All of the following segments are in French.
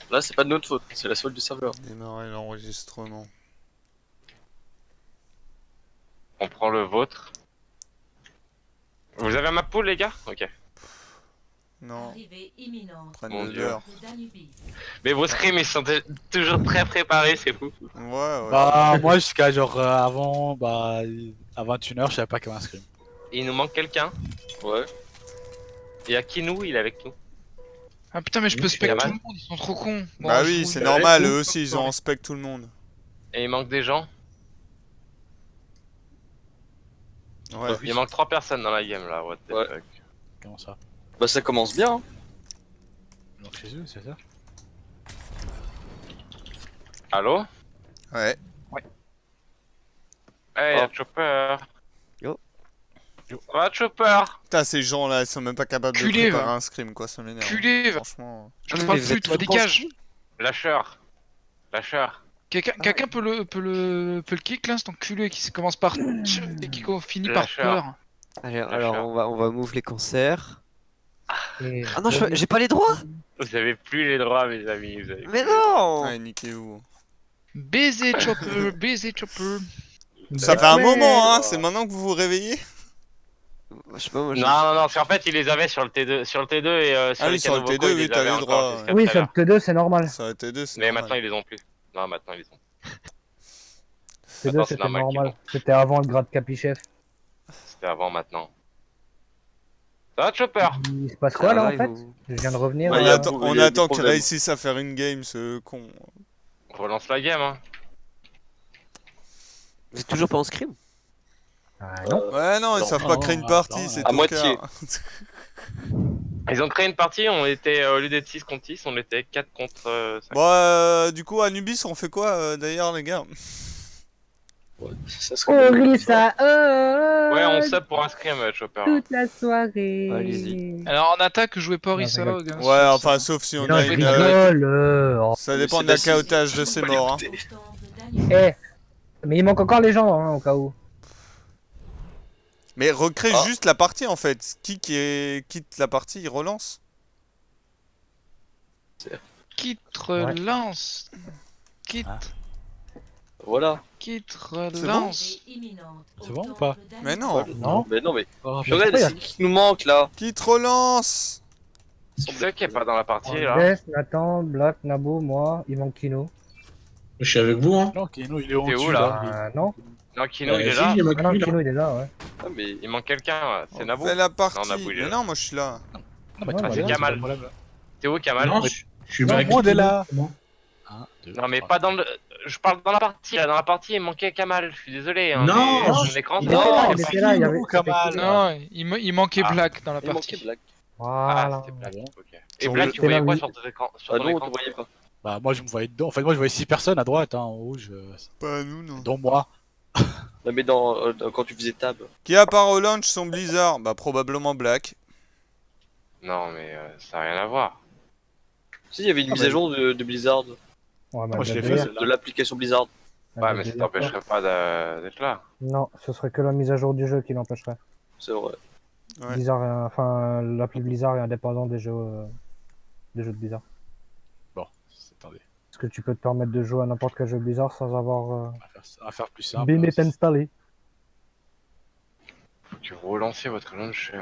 Là, c'est pas de notre faute, c'est la faute du serveur. Démarrer l'enregistrement. On prend le vôtre. Vous avez ma poule, les gars? Ok. Non, Arrivée imminente. prennent Mon de Dieu. l'heure. Le Danubie. Mais vos scrims, ils sont toujours très préparés, c'est fou. Ouais. Bah, moi, jusqu'à genre avant, bah, à 21h, je savais pas qu'il y avait un scrim. Il nous manque quelqu'un. Ouais. Il y a Kinou, il est avec nous. Ah putain, mais je peux spec Yaman. tout le monde, ils sont trop cons. Bon, Bah je oui, vous- c'est normal, Ouais. eux aussi ils ont en spec tout le monde. Et il manque des gens. Ouais. Il manque 3 personnes dans la game là. What the Ouais. fuck. Comment ça? Bah, ça commence bien. Hein. Donc chez eux, c'est ça? Allô? Ouais. Hey, y'a Oh. Chopper. Yo. Va Chopper. Putain, ces gens-là, ils sont même pas capables de Culé, préparer va. un scrim, quoi, ça m'énerve. Culé, va. Franchement. Je te parle vous plus, êtes toi, tous dégage. Lâcheur. Lâcheur. Quelqu'un peut le kick là, cet enculé qui commence par tch et qui finit par Lâcheur. peur. Allez, Lâcheur. alors on va move les concerts. Et- Ah non, j'ai pas les droits. Vous avez plus les droits, mes amis. Vous avez Mais plus les droits. non. Ouais, niquez-vous. Baiser Chopper, baiser Chopper. Ça fait un Ouais. moment, hein, c'est maintenant que vous vous réveillez? Je sais pas, moi. Non, non, non, parce qu'en fait, il les avait sur le T2, sur le T2 et sur Ah les oui, sur le canaux vocaux, T2, il oui, les t'as avait les encore droits, jusqu'à Oui, tout à sur le l'heure. T2, c'est normal. Ça aurait été deux, c'est Mais normal. maintenant, ils les ont plus. Non, maintenant, ils les ont. T2, Attends, c'est c'était normal qu'ils normal. C'était avant le grade capichef. C'était avant, maintenant. Ça va, Chopper? Il se passe quoi là en fait? vous... Je viens de revenir. Ouais, On il y a attend, des- on il y a des attend qu'ils problèmes. réussissent à faire une game, ce con. On relance la game, hein. Vous êtes toujours pas en scrim? Ah non. Ouais, non, ils Non, savent non, pas créer une non, partie, non, c'est à au moitié. cœur. Ils ont créé une partie, on était, au lieu d'être 6 contre 6, on était 4 contre 5. Bon, du coup, Anubis, on fait quoi d'ailleurs, les gars? Ouais, ça serait Oh, bien. Rissa, Ouais, on sub pour un scrim, Chopper. toute la soirée. Allez-y. Alors en attaque, jouez pas Non, Orisa, je rigole. gars. Ouais, enfin, sauf si on Non, a je une. rigole. Oh. Ça Mais dépend c'est de la la- caotage de ces Faut pas morts, hein. l'écouter. Autant de Danubie. Eh, mais il manque encore les gens hein, au cas où. Mais recrée Ah. juste la partie en fait. Quitte la partie, il relance. Quitte relance. Quitte, Ah. Voilà. quitte bon relance. Arrivée imminente. C'est bon au ou pas? temple Danubie. Mais non. Non. Mais non, mais. Oh, Purée, pas, c'est qui nous manque là? Quitte relance. Qui c'est qui est pas dans la partie, là? Bess, Nathan, Black, Nabo, moi, il manque Kino. Je suis avec vous, hein. Non, Keno, il est T'es au-dessus où, là là. Non. Non, Kino, il est Si, là. il y a ma Ah non, queue, là. Kino il est là, ouais. Ah, mais. Il manque quelqu'un, là. C'est On Naboo? fait la Non, partie. Naboo, il est Mais là. non, moi je suis là. Non, mais Non, tranquille, bah, c'est Kamal. pas le problème. T'es où, Kamal? Non, je suis Non, avec moi, on est vous. là. Bon. 1, 2, Non, mais pas dans le. Je parle dans la partie, là. Dans la partie, il manquait Kamal. Je suis désolé, hein. Non, mais non, mon écran, Il ça était là, marche il pas. était là, il y avait. Kamal. Non, il manquait Ah. Black dans la Il manquait partie. Black. Ah, Voilà. c'était Black. bon. Ok. Et Sur Black, le- tu voyais là, quoi oui. sur ton écran? Sur Ah ton non, on écran te voyait pas. Bah, moi, je me voyais dedans. En fait, moi, je voyais 6 personnes à droite, hein, en rouge, Pas nous, non. dont moi. Non, mais quand tu faisais tab. Qui a part au launch son Blizzard? Bah probablement Black. Non, mais ça n'a rien à voir. Si, il y avait une Ah, mise bah, à jour de Blizzard. Ouais, bah, Moi, je l'ai de fait, dire. celle-là. De l'application Blizzard. Ouais, mais ça t'empêcherait pas d'être là. Non, ce serait que la mise à jour du jeu qui l'empêcherait. C'est vrai. Ouais. Blizzard, enfin, l'appli Blizzard est indépendant des jeux de Blizzard. Bon, attendez, Parce que tu peux te permettre de jouer à n'importe quel jeu Blizzard sans avoir on va faire plus simple. Bennett installé. Faut que vous relanciez votre launcher.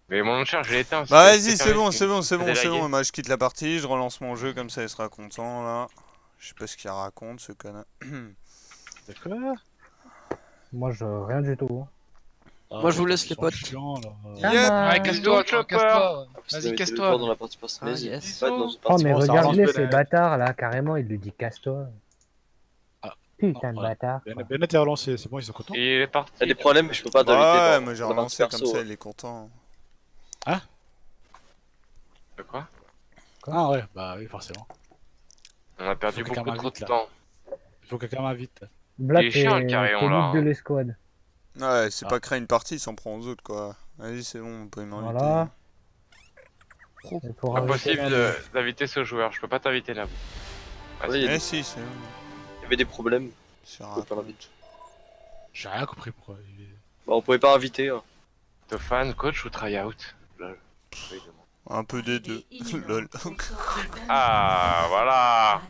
Mais mon launcher, je l'ai éteint. Bah c'était- vas-y, c'était c'est un bon, risque, c'est bon, c'est c'était bon, c'est lagué. bon. Moi je quitte la partie, je relance mon jeu comme ça il sera content là. Je sais pas ce qu'il raconte ce connard. D'accord. Moi, je rien du tout. Moi, je vous laisse, les potes. Ah, Yep. Ouais, casse-toi, Bisous, casse-toi. Ah, Vas-y, c'était casse-toi. le dans la partie passée. Ah, Vas-y. yes. Ouais, dans une Oh, partie mais bon, ça regarde-les, relance ces Bennett. bâtards là, carrément, il lui dit casse-toi. Ah, Putain de voilà. bâtard. Bennett est relancé, c'est bon, ils sont contents. Il est parti. Il y a des problèmes, mais je peux pas Ouais, t'inviter dans moi j'ai dans la partie relancé comme perso, ça, ouais. il est content. De quoi? Ah ouais, bah oui, forcément. On a perdu Faut que beaucoup quelqu'un trop de m'invite, là. temps. Il faut que quelqu'un m'invite. Black Il est chiant, le est carillon, lead là, de hein. l'escouade. Ouais, c'est Ah. pas créer une partie, il s'en prend aux autres quoi. Vas-y, c'est bon, on peut m'inviter. Voilà. Et pour rajouter Impossible un- d'inviter ce joueur, je peux pas t'inviter là. Ah, Oui, si. Eh si, c'est bon. Il y avait des problèmes. C'est Faut pas l'inviter. J'ai rien compris pourquoi. Bah, on pouvait pas inviter. Hein. T'es fan, coach ou tryout? Lol. Oui, demande. Un peu des deux. Lol. Ah, voilà.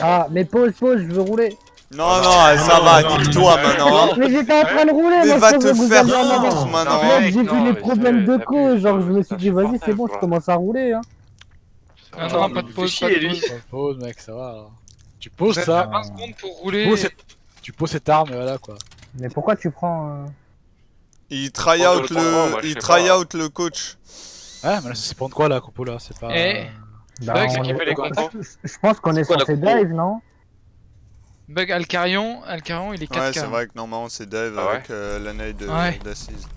Ah, mais pause, je veux rouler. Non, non, ça va, nique-toi maintenant. Mais j'étais en train de rouler, Mais moi, va je pensais te que vous faire aviez en avance. foutre Non, maintenant. mais- Mec, j'ai non, vu les mais problèmes de t'abuses, cause, genre je me suis ça dit vas-y c'est bon, supportable, je commence à rouler hein. Ah non, pas de pause, pas chier, de lui. pause. Pas de pause, mec, ça va. Tu poses Vous avez ça, 20 secondes pour tu rouler. poses tu poses cette arme et voilà quoi. Mais pourquoi tu prends Il try Moi, out je le comprends, moi, le, je il sais try pas. out le coach. Ouais, mais là, c'est pour quoi la compo là? C'est pas. Eh. Bah, Bug, c'est on qui est- fait les compos. Je pense qu'on est C'est quoi la censé compo dive, non? Bug Alcarion, il est 4K. Ouais, c'est vrai que normalement c'est Dave Ah ouais avec la nade Ouais. d'Assise.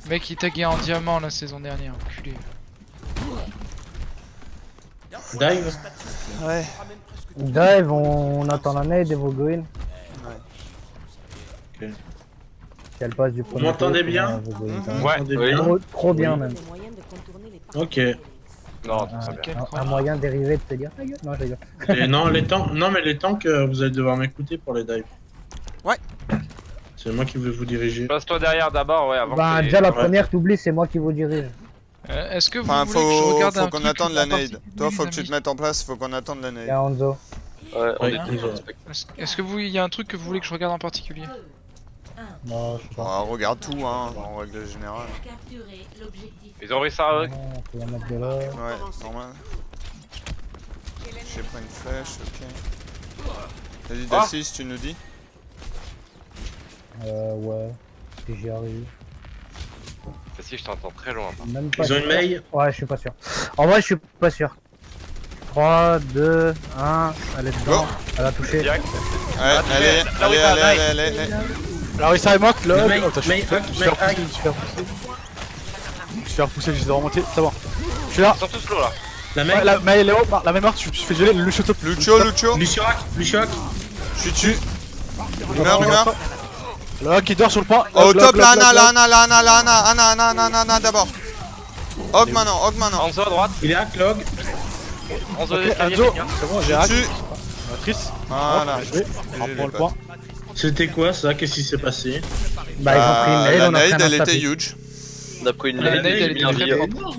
Mec, il taguait en diamant la saison dernière, enculé. Dive. Ouais. Dive, on attend la nade et vos green. Ok. Si elle passe du premier m'entendez tour, bien vous green. Mhm. Ouais. Attendez Oui. bien. Trop bien même. Ok. Non, Un, ça bien. un moyen dérivé de te dire ta gueule. Non, je rigole. Et non, les tanks, non mais les tanks, vous allez devoir m'écouter pour les dives. Ouais. C'est moi qui vais vous diriger. Passe-toi derrière d'abord, ouais, avant Bah que les- déjà la Ouais. première t'oublies, c'est moi qui vous dirige. Est-ce que vous Enfin, voulez que je regarde un faut qu'on truc attende la en nade. particulier, Toi, faut les que tu te amis mettes en place, faut qu'on attende la Et nade. Hanzo. Ouais, on Oui, est Hanzo. Est-ce que vous, il y a un truc que vous voulez que je regarde en particulier? Non, je sais pas. On regarde tout, hein, en règle générale. Ils ont réussi ça avec. Non, on peut la mettre de là. Ouais, normal. J'ai pris une flèche, ok. Vas-y, Ah. Dassis, tu nous dis? Ouais. Si j'y arrive. Si, je t'entends très loin. Même pas Ils ont sûr. une mail. Ouais, je suis pas sûr. En vrai, je suis pas sûr. 3, 2, 1, elle est dedans. Go. Elle a touché. Direct. Allez, allez. Alors, il s'arrête, manque, Le log. mec, Oh, putain, je mec, suis- hack, je me suis fait mec, hack. repousser, je me suis fait repousser. Je me suis fait repousser, j'essaie de remonter, c'est bon. Je suis là. Ils sont tous low là. La Ouais, mec. la mail est haut, la main morte, je me suis fait geler, le shot top. Lucio, Lucio hack. je suis dessus. Rumeur. Log qui dort sur le point. Au Log, top, log, là, log, Ana d'abord. Hog maintenant. Enzo à droite. Il est hack log. Enzo Ok, escalier, Enzo, quelqu'un. c'est bon, Je j'ai suis hack. dessus. Matrice. Voilà. Je vais. On les prend le potes. point. C'était quoi ça? Qu'est-ce qui s'est passé? Bah, ils ont pris une nade, La on a pris nade, un elle était instapic. huge. On a pris une La nade, nade, j'ai elle mis était un très billet. propre.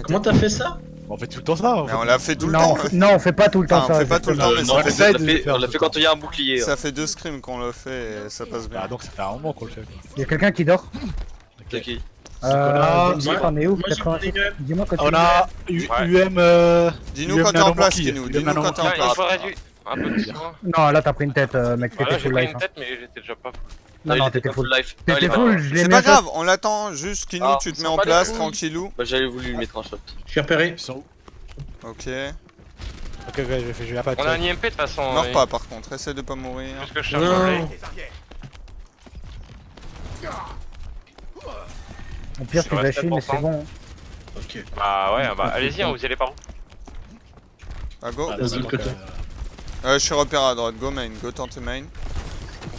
Comment t'as fait ça? On fait tout le temps ça. Mais on l'a fait tout le Non, temps. non, on fait pas tout le temps Enfin, ça. on fait pas tout le temps, mais Non, ça on fait essaye l'a de fait, le faire on l'a tout fait le quand il y a un bouclier. Ça fait 2 scrims qu'on le fait et ça passe bien. Bah, donc ça fait un moment qu'on le fait. Il y a quelqu'un qui dort. C'est qui Dis-moi, t'en es où? Moi, j'ai 86. pris une- Dis-moi quand tu On a UM. Dis-nous quand t'es en place, Kinou. Dis-nous quand t'es en Tiens, il place. faudrait du. Un peu de soin. Non, là t'as pris une tête, mec, Voilà, t'étais j'ai full pris life. une hein. tête, mais j'étais déjà pas. Non, t'étais full. life. T'étais full, je l'ai C'est mis pas à shot. grave, on l'attend juste, Kinou, Ah, tu te on mets s'en en bat les place, couilles. tranquillou. Bah, j'avais voulu lui mettre un shot. Je suis repéré. Ils sont où? Ok. Ok, je vais pas. On a un IMP de toute façon. Meurs pas par contre, essaie de pas mourir. Plus que je cherche Non. un blé. Au pire, Je tu vas reste à chier, mais c'est 7%. bon. Ok. Bah ouais, bah allez-y, hein, vous y allez par où? Ah go. Ah, Vas-y, le côté. Je suis repéré à droite, go main, go tenter main.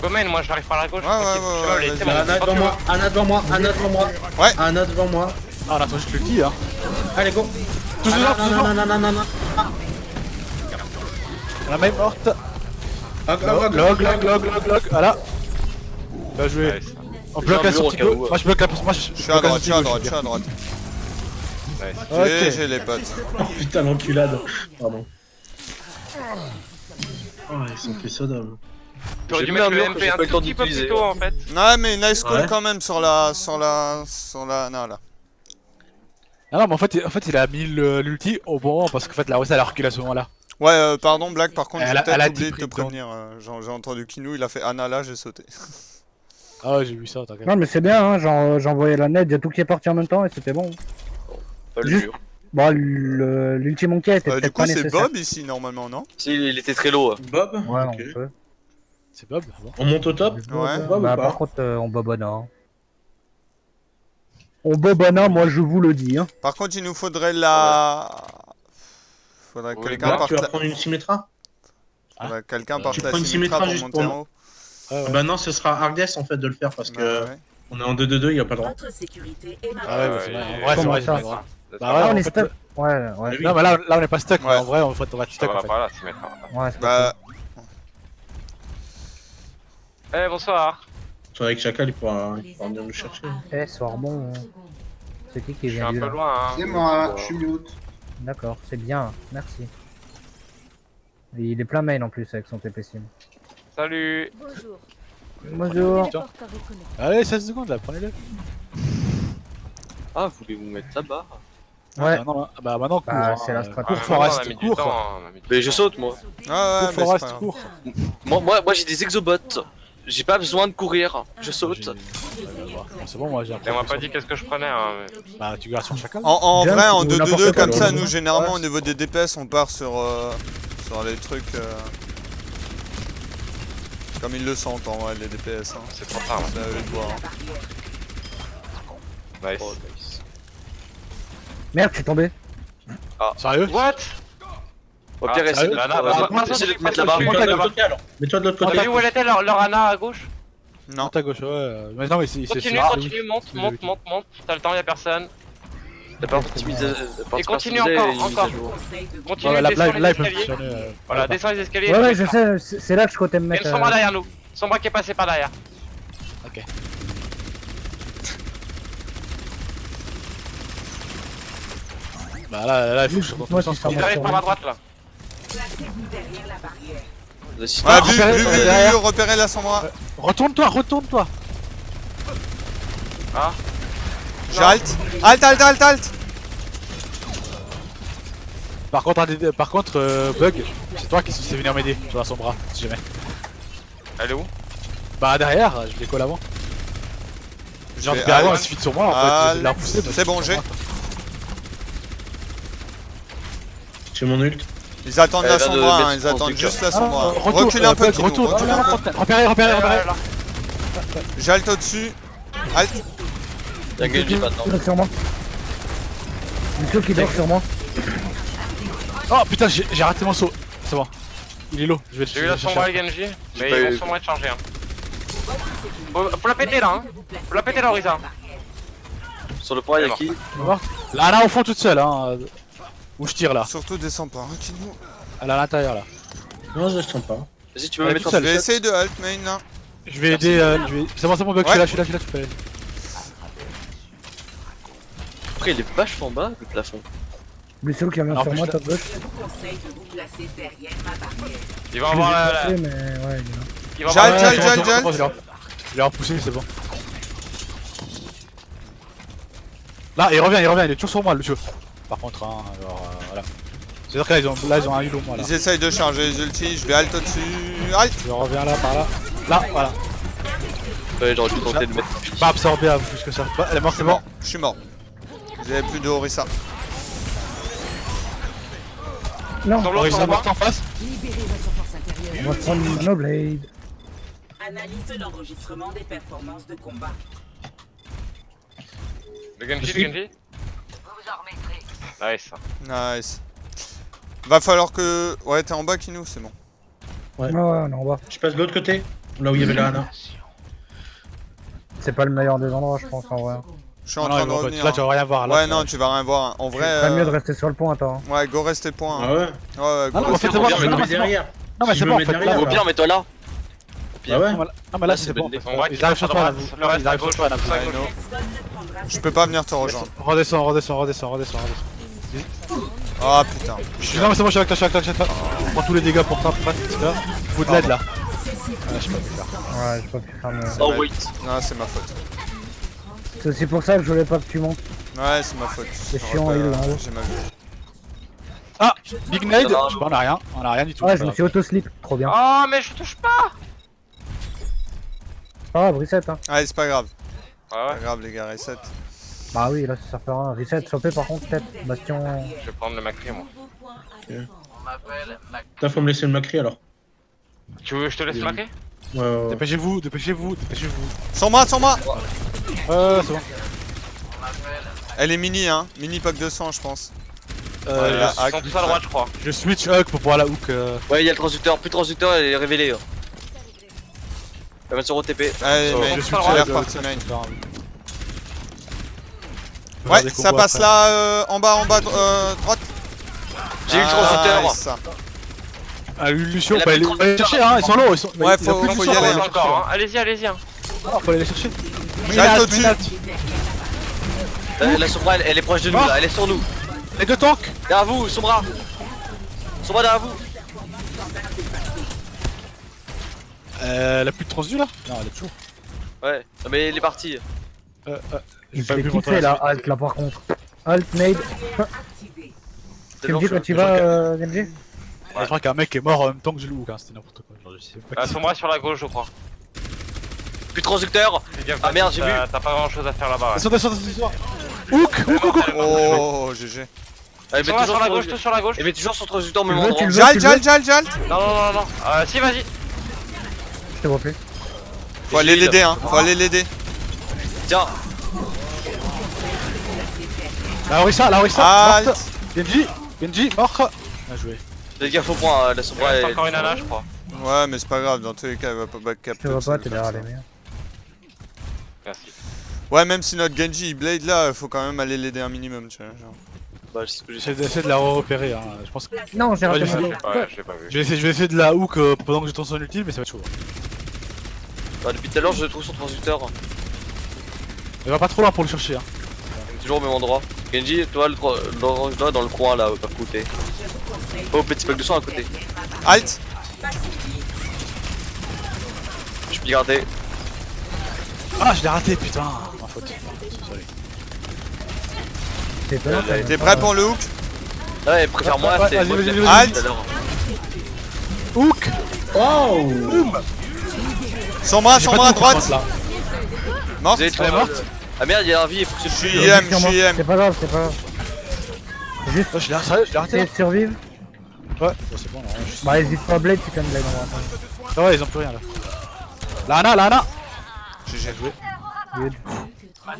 Go main, moi j'arrive par la gauche. Ouais, tranquille. ouais, Je peux aller, vas-y. c'est bon. Anna Quand devant tu moi, veux. Anna devant moi, Anna devant moi. Ouais. Anna devant moi. Ah, on attend juste le petit, hein. Allez, go. Tous Ah, dedans, tous non, dedans. non, non, non, non. La main morte. Hog, Log. Voilà. Bien joué. Ouais, ça. On bloque la J'ai un sortie. mur au cas où, Moi je bloque la. Moi Je suis à droite, je suis à droite. Ouais. Ok. J'ai les potes. Oh putain, l'enculade. Pardon. Oh, ils sont fait Sodome. T'aurais dû J'ai mis un mettre le mur que MP j'ai un pas eu le temps tout petit peu plus d'utiliser. tôt en fait. Ouais, mais nice call Ouais. quand même sur la. Non, là. Ah non, mais en fait, il a mis l'ulti au bon moment parce qu'en fait, la Rosa elle a reculé à ce moment-là. Ouais, pardon, Black, par contre, Elle j'ai a- elle peut-être a oublié de te 10 pris prévenir. J'ai entendu Kinou, il a fait Anna là, j'ai sauté. Ah ouais, j'ai vu ça, t'inquiète. Non, mais c'est bien, hein, j'envoyais la nade, y'a tout qui est parti en même temps et c'était bon. Pas le Juste- mur. Bon, l'ultime monkey était Du peut-être coup, pas c'est nécessaire. Bob ici, normalement, non? Si, il était très low. Bob. Ouais, non, Ok. on peut. C'est Bob. Bon. On monte au top. Ouais. Bob ou Bah, pas par contre, on bobonna. Hein. On bobonna, moi je vous le dis. Hein. Par contre, il nous faudrait la. Faudrait que Oui, quelqu'un Black, parte tu vas la... prendre une Symmetra? faudrait que quelqu'un parte Tu la prends une Symmetra Symmetra pour juste monter pour en haut. Ouais, ouais. Bah non, ce sera Ardes en fait de le faire parce que Bah, ouais. on est en 2-2-2, il y a pas le droit. Ah ouais, bah, Ouais, c'est vrai. En ouais, vrai, c'est comment vrai, ça c'est vrai. Bah Ah, ouais, on en est fait, stuck. Ouais, ouais. oui. Non, mais là on est pas stuck, mais Ouais. en vrai, on va être Ça stuck en va fait. pas là, s'y mettre. Ouais, c'est Bah, Eh bonsoir. C'est vrai que Chacal il pourra venir nous chercher. Eh, soir bon. Hein. C'est qui Je suis vient un du peu là? loin, hein. C'est moi, je suis mute. D'accord, c'est bien, merci. Et il est plein main en plus avec son TP sim. Salut. Bonjour. Bonjour. Les portes à reconnaître. Allez, 16 secondes là, prenez-le. Ah, vous voulez vous mettre ça bas? Ouais. Ah, non, là, bah maintenant, cours. Bah, hein, c'est la euh, stratégie. Cours, Ah, Forest, on a mis du cours. temps, on a mis du Mais je temps. saute, moi. Ah ouais, Cours, mais Forest, c'est pas grave. cours. Moi j'ai des exobots. J'ai pas besoin de courir. Je saute. C'est bon, moi j'ai Et on m'a pas dit qu'est-ce que je prenais, hein. Bah, tu gardes sur chacun. En Jump vrai, en ou 2-2-2 n'importe quoi, comme ça, ouais. nous généralement au niveau des DPS, on part sur les trucs comme ils le sentent en vrai, les DPS. Hein. C'est trop tard, C'est à eux de voir. Nice. Oh, nice. Merde, je suis tombé. Sérieux? What? Au pire, Ah, essaye sérieux de Bah, essaye de te mettre bah, là-bas. bah, Mets-toi de l'autre côté alors. Mets-toi de l'autre T'as côté. vu où elle était leur Ana à gauche? Non. À gauche, ouais. Mais non, mais c'est. Continue, continue, monte, monte, monte, monte. T'as le temps, y'a personne. T'as pas optimisé. Et continue encore. Continue, Ouais, là, descends là, il peut les escaliers. fonctionner. Voilà, descends les escaliers. Ouais, et ouais, tu je fais ça. sais, c'est là que je comptais me Il y a mettre. une Sombra derrière nous. Sombra qui est passé par derrière. Bah là, il faut que je Moi, remonte. si ça Il marche arrive sur par moi. ma droite là. Ah, vu, repérez- vu, derrière. repérez la Sombra. Retourne-toi, retourne-toi. Ah. J'ai alt. Alt. Par contre, Bug, c'est toi qui sais venir m'aider sur son bras, si jamais. Elle est où? Bah derrière, je les colle avant. Genre, vais avant, alt. il suffit de sur moi en fait, je vais la Alt. repousser. mais C'est bon, sur j'ai. moi. J'ai mon ult. Ils attendent Elle la vient de Sombra, mettre hein, ils son attendent truc, juste là. la Sombra. Retourne, Reculez un peu, Bug, Kino, retourne. reculez un peu. Repérez. J'ai alt au-dessus. Alt. Y'a Genji maintenant. Qui dort sur moi. Lucio qui dort sur moi. Oh putain, j'ai raté mon saut. C'est bon. Il est low, je vais le J'ai eu la chercher. Sombra et Genji. Mais pas ils eu. vont sûrement être chargés. Hein. Faut la péter là, hein. Faut la péter là, Orisa. Sur le point, y'a qui? Là, au fond toute seule, hein. Où je tire là. Surtout descends pas, recule-nous. Elle est à l'intérieur là. Non, je sens pas. Vas-y, tu peux me Elle est mettre toute en Je vais essayer de alt main là. Je vais aider. C'est bon, Bug, Ouais. je suis là, tu peux aller. Après, il est vachement bas le plafond. Lucio qui revient Alors, sur plus moi, là- top gauche. Il va avoir la. Mais ouais, il est là. Il va J'ai avoir alt, la- alt, c'est alt, bon, alt. c'est bon, je l'ai repoussé, c'est bon. Là, il revient, il est toujours sur moi, Lucio. Par contre, hein, alors voilà. C'est-à-dire que là, ils ont un hulot, moi là. Ils essayent de charger les ultis, je vais alt au-dessus. Alt. Je reviens là, par là. Là, voilà. Ouais, j'aurais dû tenter de mettre. Pas absorbé à plus que ça. Bah, elle est morte, C'est bon, je suis mort. J'avais plus de Orisa. Non, Sur On l'autre, est sur le morte en face. on va prendre No Blade. Analyse l'enregistrement des performances de combat. Le Genji. Nice. Nice. Va falloir que... Ouais, t'es en bas, Kinou, c'est bon. Ouais. Ouais, on est en bas. Je passe de l'autre côté. Là où il y avait la Hana. C'est pas le meilleur des endroits, je pense en vrai. Je suis en Non, train ils de vont pas- revenir. Là, tu vas rien voir. Là, Ouais, tu non, vas- tu vas rien voir. En vrai... C'est mieux de rester sur le pont, attends. Ouais, go rester point. Ah hein. ouais. Ouais, Ah go non, en rester fait, c'est point. bon, Je me non, mets mais c'est bon. derrière. Non, mais Si c'est je bon, me en fait. mets Là, derrière, Au pire, mets-toi là. Ah ouais. non, mais là, c'est bon. Sombra qui Ils arrivent passe à sur toi, là. droite. Le reste Ils à arrivent sur gauche. toi, là. I know. Je peux pas venir te rejoindre. Redescends. Ah putain. Non, mais c'est bon, je suis avec toi. Prends tous les dégâts pour toi, faut de l'aide là. Ouais, je sais pas quoi faire. Ouais, j'ai pas pu faire mieux. Oh, wait. Non, c'est ma faute. C'est aussi pour ça que je voulais pas que tu montes. Ouais, c'est ma faute. C'est chiant, il est là en haut. J'ai mal vu. Ah, Big Nade. Je sais pas, on a rien du tout. Ouais, je me suis auto-slip, trop bien. Oh, mais je touche pas. Ah, reset, hein. Allez, c'est pas grave. Ah Pas ouais. grave, les gars, reset. Bah oui, là ça sert à rien. Reset, choper par contre, peut-être. Bastion. Je vais prendre le Macri, moi. Putain, faut me laisser le Macri alors. Tu veux que je te laisse Macri? Ouais, ouais, ouais. Dépêchez-vous. Sur moi. C'est bon. Elle est mini, hein. Mini pack 200, je pense. Euh, là, Ils sont tous à droite, je crois. je switch Hug pour pouvoir la hook. Ouais, y'a le transducteur. Plus de transducteur, elle est révélée. Elle va sur OTP. Allez, Sur- main. Je Je suis suis l'air parti main. Ouais, Ouais, ça passe là, en bas, droite. J'ai eu le transducteur. Nice. Ah, Lucio, Elle a faut mis aller le les chercher, hein, ils sont low. Ils sont... Ouais, il y a faut plus de y Lucio, aller, faut hein. Encore, hein. Allez-y. Ah, faut aller les chercher. J'ai alt au-dessus. La Sombra, elle est proche de nous là, elle est sur nous. Les deux tanks. Derrière vous, Sombra. Sombra derrière vous. Elle a plus de transdu là? Non, elle est toujours. Ouais, non mais il est parti. J'ai Je pas l'ai vu kiffé là, alt là par contre. Alt, nade. Tu me dis quand tu vas, Genji? Je crois qu'un mec est mort en même temps que je loue, hein, c'était n'importe quoi. Genre, je sais pas qui Sombra sur la gauche, je crois. Plus de transducteur. Fais gaffe, Ah merde, j'ai vu. T'as pas grand chose à faire là-bas. c'est. Descends. Hook. Oh, GG. Elle met Sur toujours la son- gauche, tout sur la gauche. Elle met toujours son transducteur au Tu même le veux, endroit. tu le veux? Jalt. Non. Si, vas-y. Je te vois plus. Faut aller l'aider, hein. Faut aller l'aider. Tiens, La Orisa, morte. Alt. Genji, mort. Bien joué. faites gaffe au point, la Il Sombra reste est... encore une nana, je crois. Ouais, mais c'est pas grave, dans tous les cas, elle va pas back cap. Je te vois pas, t'es derrière les murs. Merci. Ouais, même si notre Genji il blade là, faut quand même aller l'aider un minimum, tu vois. Genre. Bah, c'est ce que j'ai J'essaie d'essayer de la repérer, hein. Je pense que. Non, j'ai raté Ouais, mon je dos. Ouais, je l'ai pas vu. Je vais essayer de la hook pendant que je tourne son ultime, mais ça va être chaud. Bah, depuis tout à l'heure, je trouve son transducteur. Elle va pas trop loin pour le chercher, hein. Toujours au même endroit. Genji, toi, l'orange là, dans le coin là, à côté. Oh, petit pack de sang à côté. Alt. Je peux garder. Ah, je l'ai raté, putain. Ma faute. Désolé. C'est étonnant, quand même. T'es prêt pour le hook? Ouais, préfère-moi, Ouais, c'est moi vas-y, qui l'ai vas-y, fait tout à l'heure. Hook. Oh Sombra à J'ai pas de droite. hook, là. Morte. Vous avez Elle est morte. Ah merde, il y a un vie, il faut que Je je suis tue. IM, je suis C'est IM. pas grave, c'est pas grave. Juste Oh, je l'ai raté, là. essayer de survivre. Ouais, bon, c'est bon, non. Bah, hésite pas, Blade, tu peux me blade en vrai. Ah ouais, ils ont plus rien là. Lana. GG. Good. Ah,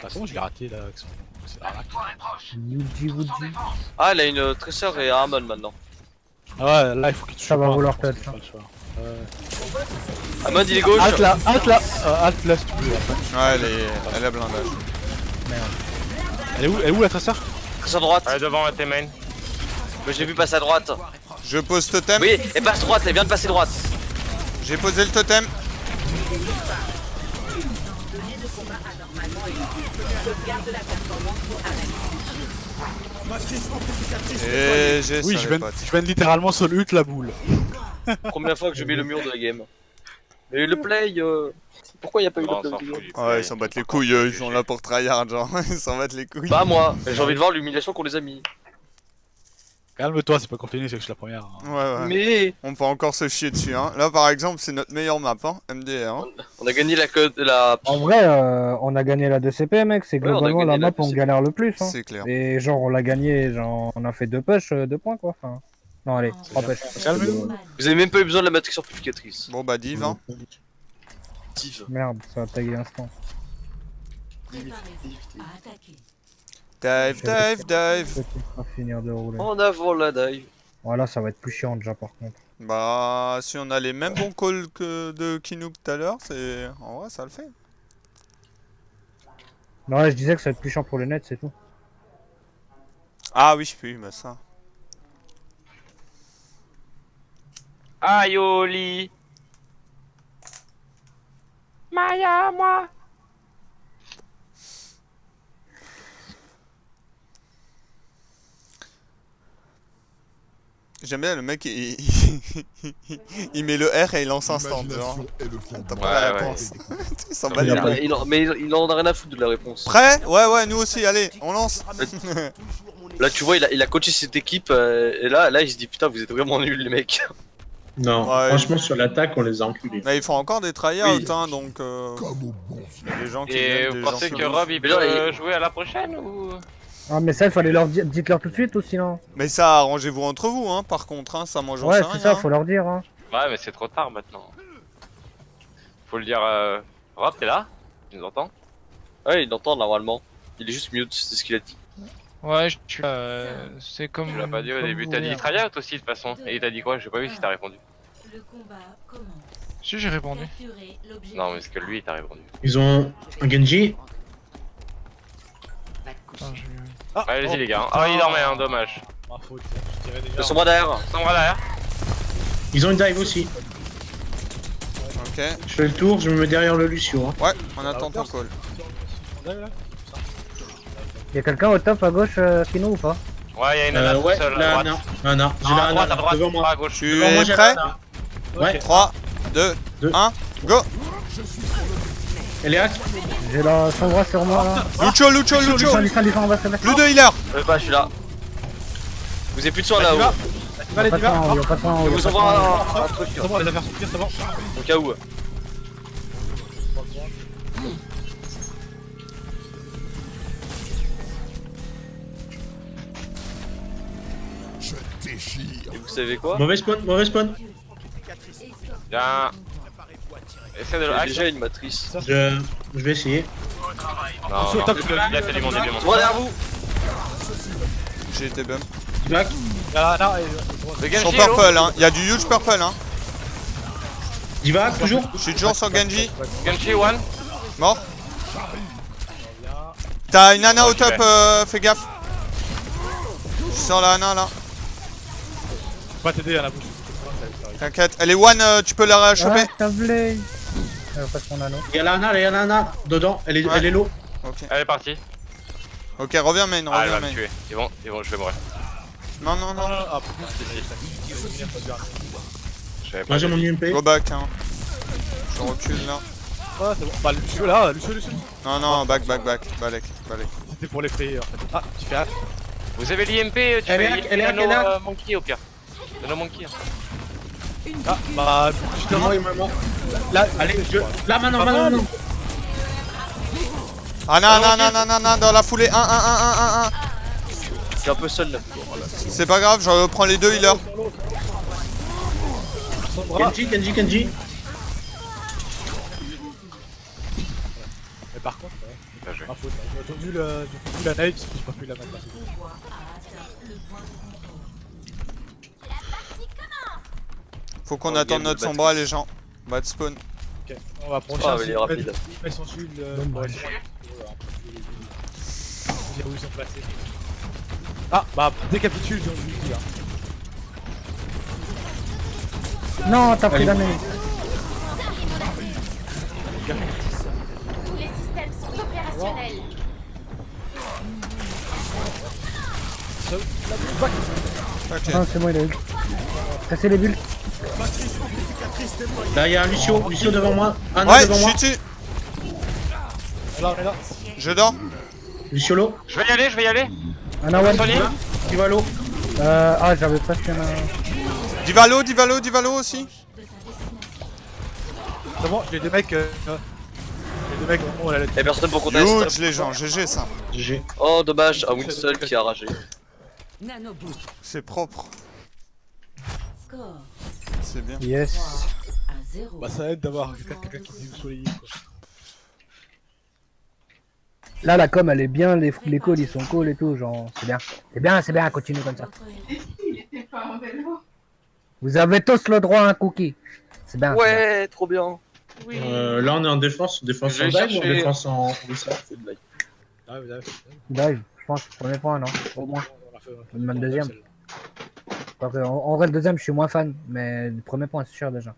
c'est bon, je l'ai raté là. Avec son... C'est l'arnaque. Woody. Ah, elle a une tresseur et un Harmon maintenant. Ah ouais, là il faut qu'il tue. Ça va pas, vouloir je pense, touch, c'est pas le choix. Harmon, il est gauche. Alt là, alt là si tu peux. Après. Ouais, elle a blindage. Elle est où la tresseur? Tresseur droite. Ouais, devant tes main. Mais j'ai vu passer à droite. Je pose totem. Oui, elle passe droite, elle vient de passer droite. J'ai posé le totem. Et j'ai Oui, ça, je les viens, potes. je viens littéralement sur le hut la boule. Première fois que je mets le mur de la game. Mais le play, pourquoi il n'y a pas eu Non, de on s'en play fout du Ouais, play. ils s'en battent les couilles, ils sont là pour tryhard, genre, ils s'en battent les couilles. Pas moi, j'ai envie de voir l'humiliation qu'on les a mis. Calme-toi, c'est pas qu'on finit, c'est que je suis la première. Hein. Ouais, Mais on peut encore se chier dessus, hein. Là, par exemple, c'est notre meilleure map, hein, MDR. Hein. on a gagné la... En vrai, on a gagné la 2CP, mec. C'est Ouais, on a globalement gagné la la map où on 2CP. galère le plus. Hein. C'est clair. Et genre, on l'a gagné, genre, on a fait 2 push, 2 points quoi. Enfin... Non, allez, 3 push. Calme-nous. Vous avez même pas eu besoin de la matrice amplificatrice. Bon, bah, div, hein. Steve. Merde, ça va taguer instant. Dive. Petit, on va finir de rouler. En avant la dive. Voilà, ça va être plus chiant déjà par contre. Bah, si on a les mêmes bons calls que de Kinook tout à l'heure, c'est. En vrai, ça le fait. Non, ouais, je disais que ça va être plus chiant pour le net, c'est tout. Ah oui, bah ça. Aïe, Oli. Maya, moi. J'aime bien le mec, il met le R et il lance instant, genre. T'as pas la Ouais, réponse. Il s'en bat Il les a- couilles. mais il en a rien à foutre de la réponse. Prêt? Ouais, nous aussi, allez, on lance. Là, tu vois, il a coaché cette équipe et là, il se dit putain, vous êtes vraiment nuls, les mecs. Non, Ouais. franchement, sur l'attaque, on les a enculés. Mais ils font encore des tryouts, Oui. hein, donc. Il y a des gens qui Et viennent, vous des pensez gens que qui- Rob il Mais genre, peut jouer à la prochaine ou... Ah, mais ça, il fallait leur dire, dites-leur tout de suite ou sinon. Mais ça, arrangez-vous entre vous, hein, par contre, hein, ça, moi j'en Ouais, sais c'est rien. ça, faut leur dire. Hein. Ouais, mais c'est trop tard maintenant. Faut le dire. Rob, t'es là? Tu nous entends? Ouais, il entend normalement. Il est juste mute, c'est ce qu'il a dit. Ouais, je suis là. C'est comme. Tu l'as pas dit au comme début. vous T'as dit voulez. tryout aussi de toute façon. Et il t'a dit quoi? J'ai pas vu si t'as répondu. Le combat commence. Si, j'ai répondu. Capturez l'objectif. Non, mais c'est que lui il t'a répondu. Ils ont un Genji. Attends, je- Ah, Allez-y oh, les gars. putain. Ah, il dormait, hein, dommage. Ma faute, je dirais déjà. Ils sont moi derrière. Sombra derrière. Ils ont une dive aussi. Ok, Je fais le tour, je me mets derrière le Lucio. Hein. ouais, on attend ton call. Là, là. Y'a quelqu'un au top à gauche, Kino ou pas? Ouais, y'a une nana toute Ouais, seule la à Ana. droite. Ana. J'ai Non, la à droite, Ana à droite, devant pas moi. à gauche. Tu Devant moi, es j'ai la prêt? Ana. Ouais. 3, 2, Deux. 1, go! Elias. J'ai la Sombra sur moi là. Lucho, Lucho, Lucho! Lisa, on va se mettre. Plus de healer! Pas, je suis là. Vous avez plus de soin là-haut. Tu vas aller, tu vas. Y'a pas de soin en haut, Je y'a vous pas de soin en haut. envoie un truc C'est bon, les affaires sont pires, c'est bon. au cas où. Et vous savez quoi? Mauvais spawn, mauvais spawn. Y'a un... Essaie de le J'ai hack. déjà une matrice. Je vais essayer. Non, Sur non. top, Il a fait du monde, il a fait du monde. Droit derrière vous. J'ai été bump. Back. Ah, non, Le Ils sont Genji, hello. purple, hein. Y'a du huge purple, hein. Divac, toujours. Je suis toujours sur Genji. Genji, one. Mort. T'as une Ana au Ok. top, fais gaffe. Je suis sur la Ana là. je vais pas t'aider à la bouche. T'inquiète. Elle est one, tu peux la choper. Ah, t'as blé. Pas son anneau. Il y a la Ana dedans. Elle est low. Ok. Elle est partie. Ok, reviens main, Ah, elle va reviens me main. tuer. C'est bon, je vais mourir. Non, non, non. Ah, Je savais pas. Moi j'ai mon UMP. Go back, hein. Je recule là. c'est bon. Bah, Lucio là, Lucio. Non, non, back. Balek. C'était pour les frayer en fait. Ah, tu fais hâte. Vous avez l'IMP, tu Elle est fais hack, elle est hack, Nano elle est hack. Monkey au pire. Nano Monkey. Hein. Ah, bah, justement. Non, il me manque. Là, Allez, là maintenant. Ana, dans la foulée. 1. Je suis un peu seul là. C'est pas grave, je reprends les deux healers. Kenji. Mais par contre, Bien joué. ma faute. J'ai entendu la nade, j'ai pas pu la mettre là. Faut qu'on Oh, attende game notre de sombra, les gens. Va te spawn. Ok, on va approcher. Ah, mais il est rapide. Ils sont dessus, dire où ils sont placés. Ah, bah, décapitule, j'ai envie de dire. Non, t'as pris la nez. Tous les systèmes sont opérationnels. Ok. Non, c'est moi, il a eu. Cassez les bulles. Là, il y a un Lucio devant moi. Ana Ouais, devant je moi. suis dessus. Là, on est là. Je dors. Lucio low. Je vais y aller. Anna one. Sony. Qui va low. Ah, j'avais presque un. Divalo aussi. C'est bon, j'ai des mecs. J'ai des mecs vraiment à la Y'a personne pour contester. Huge, les gens, GG ça. GG. Oh dommage, un Winston qui a ragé. Nanoboost. C'est propre. Score C'est bien. Yes. à 0. Bah, ça aide d'avoir quelqu'un qui dit où sont les lignes, quoi. Là, la com, elle est bien, les calls, ils sont cool et tout, genre, c'est bien, continue comme ça. Vous avez tous le droit à un cookie. C'est bien. Ouais, trop bien. Là, on est en défense. Défense Je en vais dive ou en chercher- défense en reset? C'est une blague. Ah, vous avez. Dive, je pense, premier point, non? Au moins. On a fait. Même deuxième. Parce que, en vrai, le deuxième, je suis moins fan, mais le premier point, c'est sûr déjà.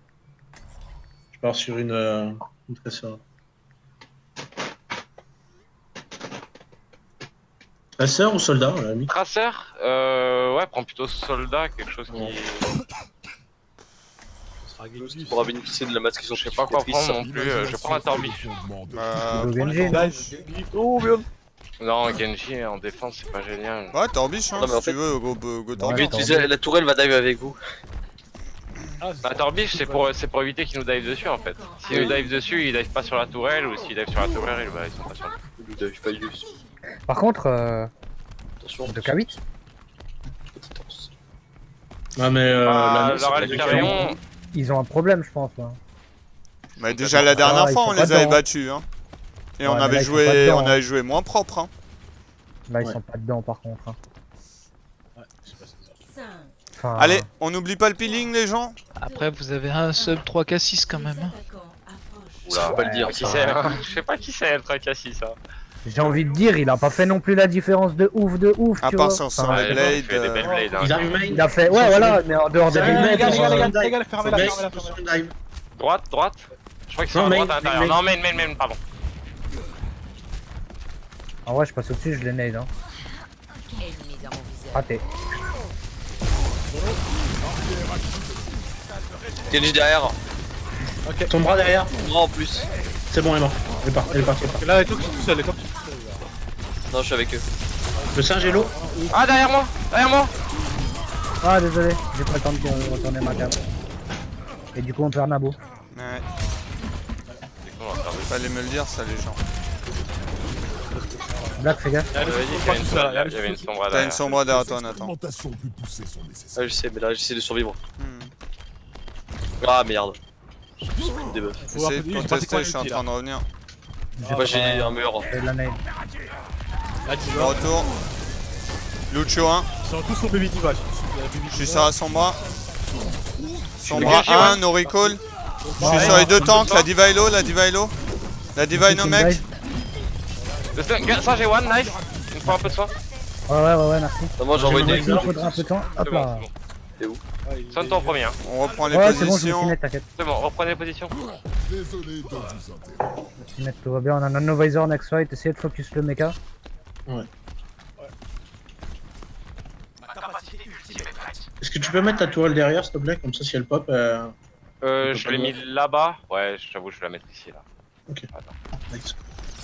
Je pars sur une tresseur. Tresseur ou soldat, à la limite? Tracer, ouais, prends plutôt soldat, quelque chose qui. Qui pourra bénéficier de la matrice Je sais pas quoi prendre non plus, je prends un Torbiche. Genji, non? Oh bien. Non, Genji en défense, c'est pas génial. Ouais, Torbiche, hein, Non, mais en si tu fait- veux, go On va Torbiche. utiliser la tourelle va dive avec vous. Bah, Torbiche, c'est pour éviter qu'il nous dive dessus en fait. S'il nous dive dessus, il dive pas sur la tourelle, ou s'il dive sur la tourelle, ils sont pas sur le. Lui dive pas lui. Par contre, Attention. 2K8 Non, mais Ah, la leur Alperion, ils ont un problème, je pense. Là. Mais déjà la dernière Ah, ils fois, sont on pas les avait dedans. battus, hein. Et Ouais, on mais avait là, ils sont pas dedans, on avait joué moins propre, hein. Là, ils Ouais. sont pas dedans, par contre. Hein. Ouais, je sais pas si c'est ça. 5. Enfin, Allez, on n'oublie pas le peeling, les gens. Après, vous avez un sub 3K6 quand même. Hein. Oula, faut pas le dire. qui ça. c'est hein. Je sais pas qui c'est le truc assis ça. j'ai envie de dire, il a pas fait non plus la différence de ouf, À tu part vois. sur son Enfin, Ouais, blade. il fait des belles blades. Ils Hein. arrivent main. il a fait, ouais, voilà, mais en dehors des Ouais, builds, les gars, fermez-la, Main, fermez-la. sur une dive. Droite. Je crois qu'ils sont Non, à main, droite à l'intérieur. main. Non, main, pardon. En vrai, je passe au-dessus, je les nade. Hein. Raté. Genji derrière. Ton bras derrière. Moi en plus. C'est bon, elle est morte. Elle est partie. Là, les tocs sont tout seuls, les tocs sont tout seuls. Non, je suis avec eux. Le singe est low. Ah, derrière moi! Derrière moi! Ah, désolé, j'ai pas le temps de retourner ma cam. Et du coup, on perd Nabo. Ouais. Fallait me le dire ça les gens. Black, fais gaffe. Il y avait une sombre T'as une sombre derrière toi Nathan. Ah, je sais, mais là, j'essaie de survivre. Hmm. Ah merde. J'ai pris des buffs. J'essaie de contester, je suis en train de revenir. Moi j'ai un mur. J'ai de la nade. De retour. Lucio 1. Ils sont tous au baby diva. Je suis sur la sombra. Sombra Genji, 1, ouais. no recall. Je suis sur les deux tanks, la diva est low, la diva est low. La diva est no mec. Ça, j'ai one, nice! Il me faut un peu de soin. Ouais, merci. Non, moi j'ai envoyé Il des me faudra un peu de temps. Hop C'est bon, là. c'est bon. Sonne-toi en premier, hein. On reprend les Ouais, c'est bon, je me positions. suis net, t'inquiète. C'est bon, reprenez les positions. Je me suis net, tout va bien. On a un Novisor next fight. Essayez de focus le mecha. Est-ce que tu peux mettre ta tourelle derrière, s'il te plaît? Comme ça, si elle pop. Je l'ai mis là-bas. Ouais, j'avoue, je vais la mettre ici, là. Ok. Attends, Nice.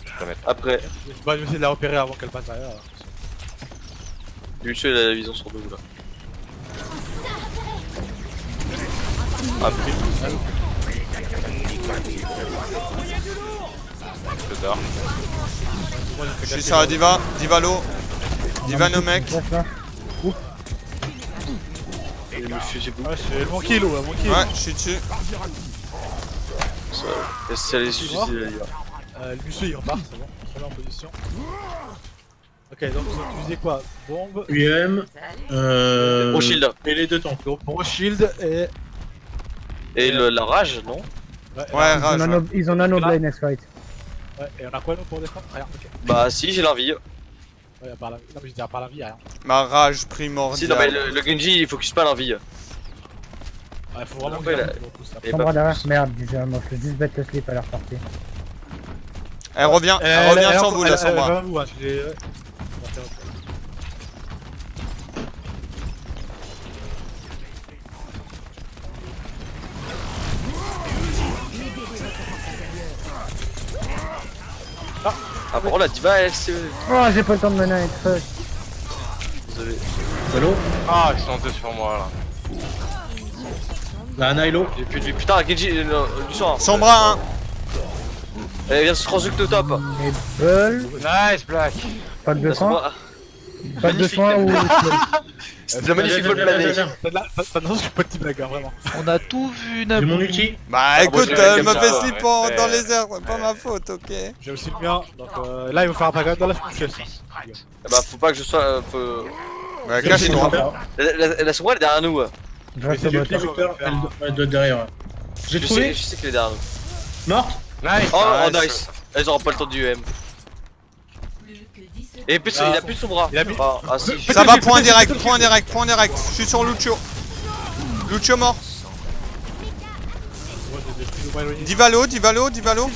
je vais la mettre. Après, Bah, je vais essayer de la repérer avant qu'elle passe derrière. Lucio il a la vision sur nous là. Après, Je dors. Je suis sur la diva, diva low. Diva no mec. Bref, là. il me fait, j'ai beaucoup. Ouais, c'est mon kill, ouais, mon kill. Ouais, je suis dessus. C'est allé suicider la liga. Lucio il repart, c'est bon. On se remet en position. Ok, donc vous utilisez quoi? Bombe, UM. Au shield. Et les deux tanks. donc bon shield et. Et la rage, non? Ouais, Ils ont rage. nano, ils ont nano Là. blade next fight. Ouais, et on a quoi nous pour défendre? Rien, ok. Bah si, j'ai l'envie. Ouais, à part la vie. Non, mais je dis à part la vie, rien. Ma rage Si, non mais primordiale. le Genji il focus pas l'envie. Ouais, faut vraiment Après, que il a- je pousse, là. Et Sombra pas derrière. Merde, j'ai un mof. Le 10 bet le slip, elle est repartie. Elle revient sur vous la Elle sombra. va vous, hein, je l'ai. Ouais. Ah, par contre la diva elle c'est. Oh, j'ai pas le temps de mener. Fuck. Désolé. Solo. Ah, ils sont deux sur moi, là. La Ana est low. J'ai plus de vie. Putain, Genji, du sang. Sombra 1. Elle vient se transduct au top. Et Bull. Nice, Black! Pas de La soin. sombra- Pas de magnifique. soin ou. C'est de magnifique vol plané. T'as de la chance que je suis pas de petite blague, hein, vraiment. On a tout vu, J'ai Naboo. mon ulti. Bah écoute, j'ai elle comme m'a ça, fait ouais. slip dans les airs, c'est pas ma faute, ok. J'ai aussi le mien, donc là il va faire un pack dans la couche. Bah faut pas que je sois. Bah cache-toi. La sombra elle est derrière nous. Je reste au Le bot. interrupteur, elle doit être derrière. Ouais. J'ai trouvé. Je sais qu'elle est derrière nous. Morte. Nice! Oh Nice. nice. Elles auront pas le temps du UM. Et plus, il a plus de son bras. Il a mis- Ah si. Ça va, point direct, point direct, point direct. Je suis sur Lucio. Lucio mort. Divalo, Divalo, Divalo.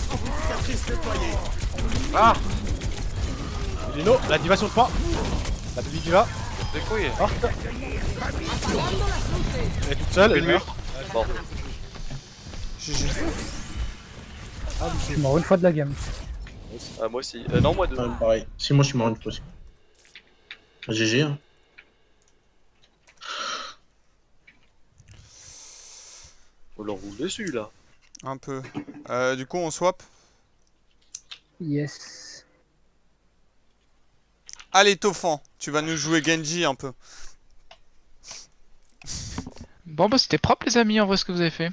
Ah! Il est low, la diva sur le point. La baby diva, Des couilles! morte. Elle est toute seule, elle meurt. Bon. GG. Je suis mort une fois de la game. Ah, moi aussi. Non, moi deux. Ouais, pareil. Si, moi je suis mort une fois aussi. GG. Hein. On l'enroule dessus là. Un peu. Du coup, on swap. Yes. Allez, Tofan, tu vas nous jouer Genji un peu. Bon bah c'était propre les amis en vrai ce que vous avez fait.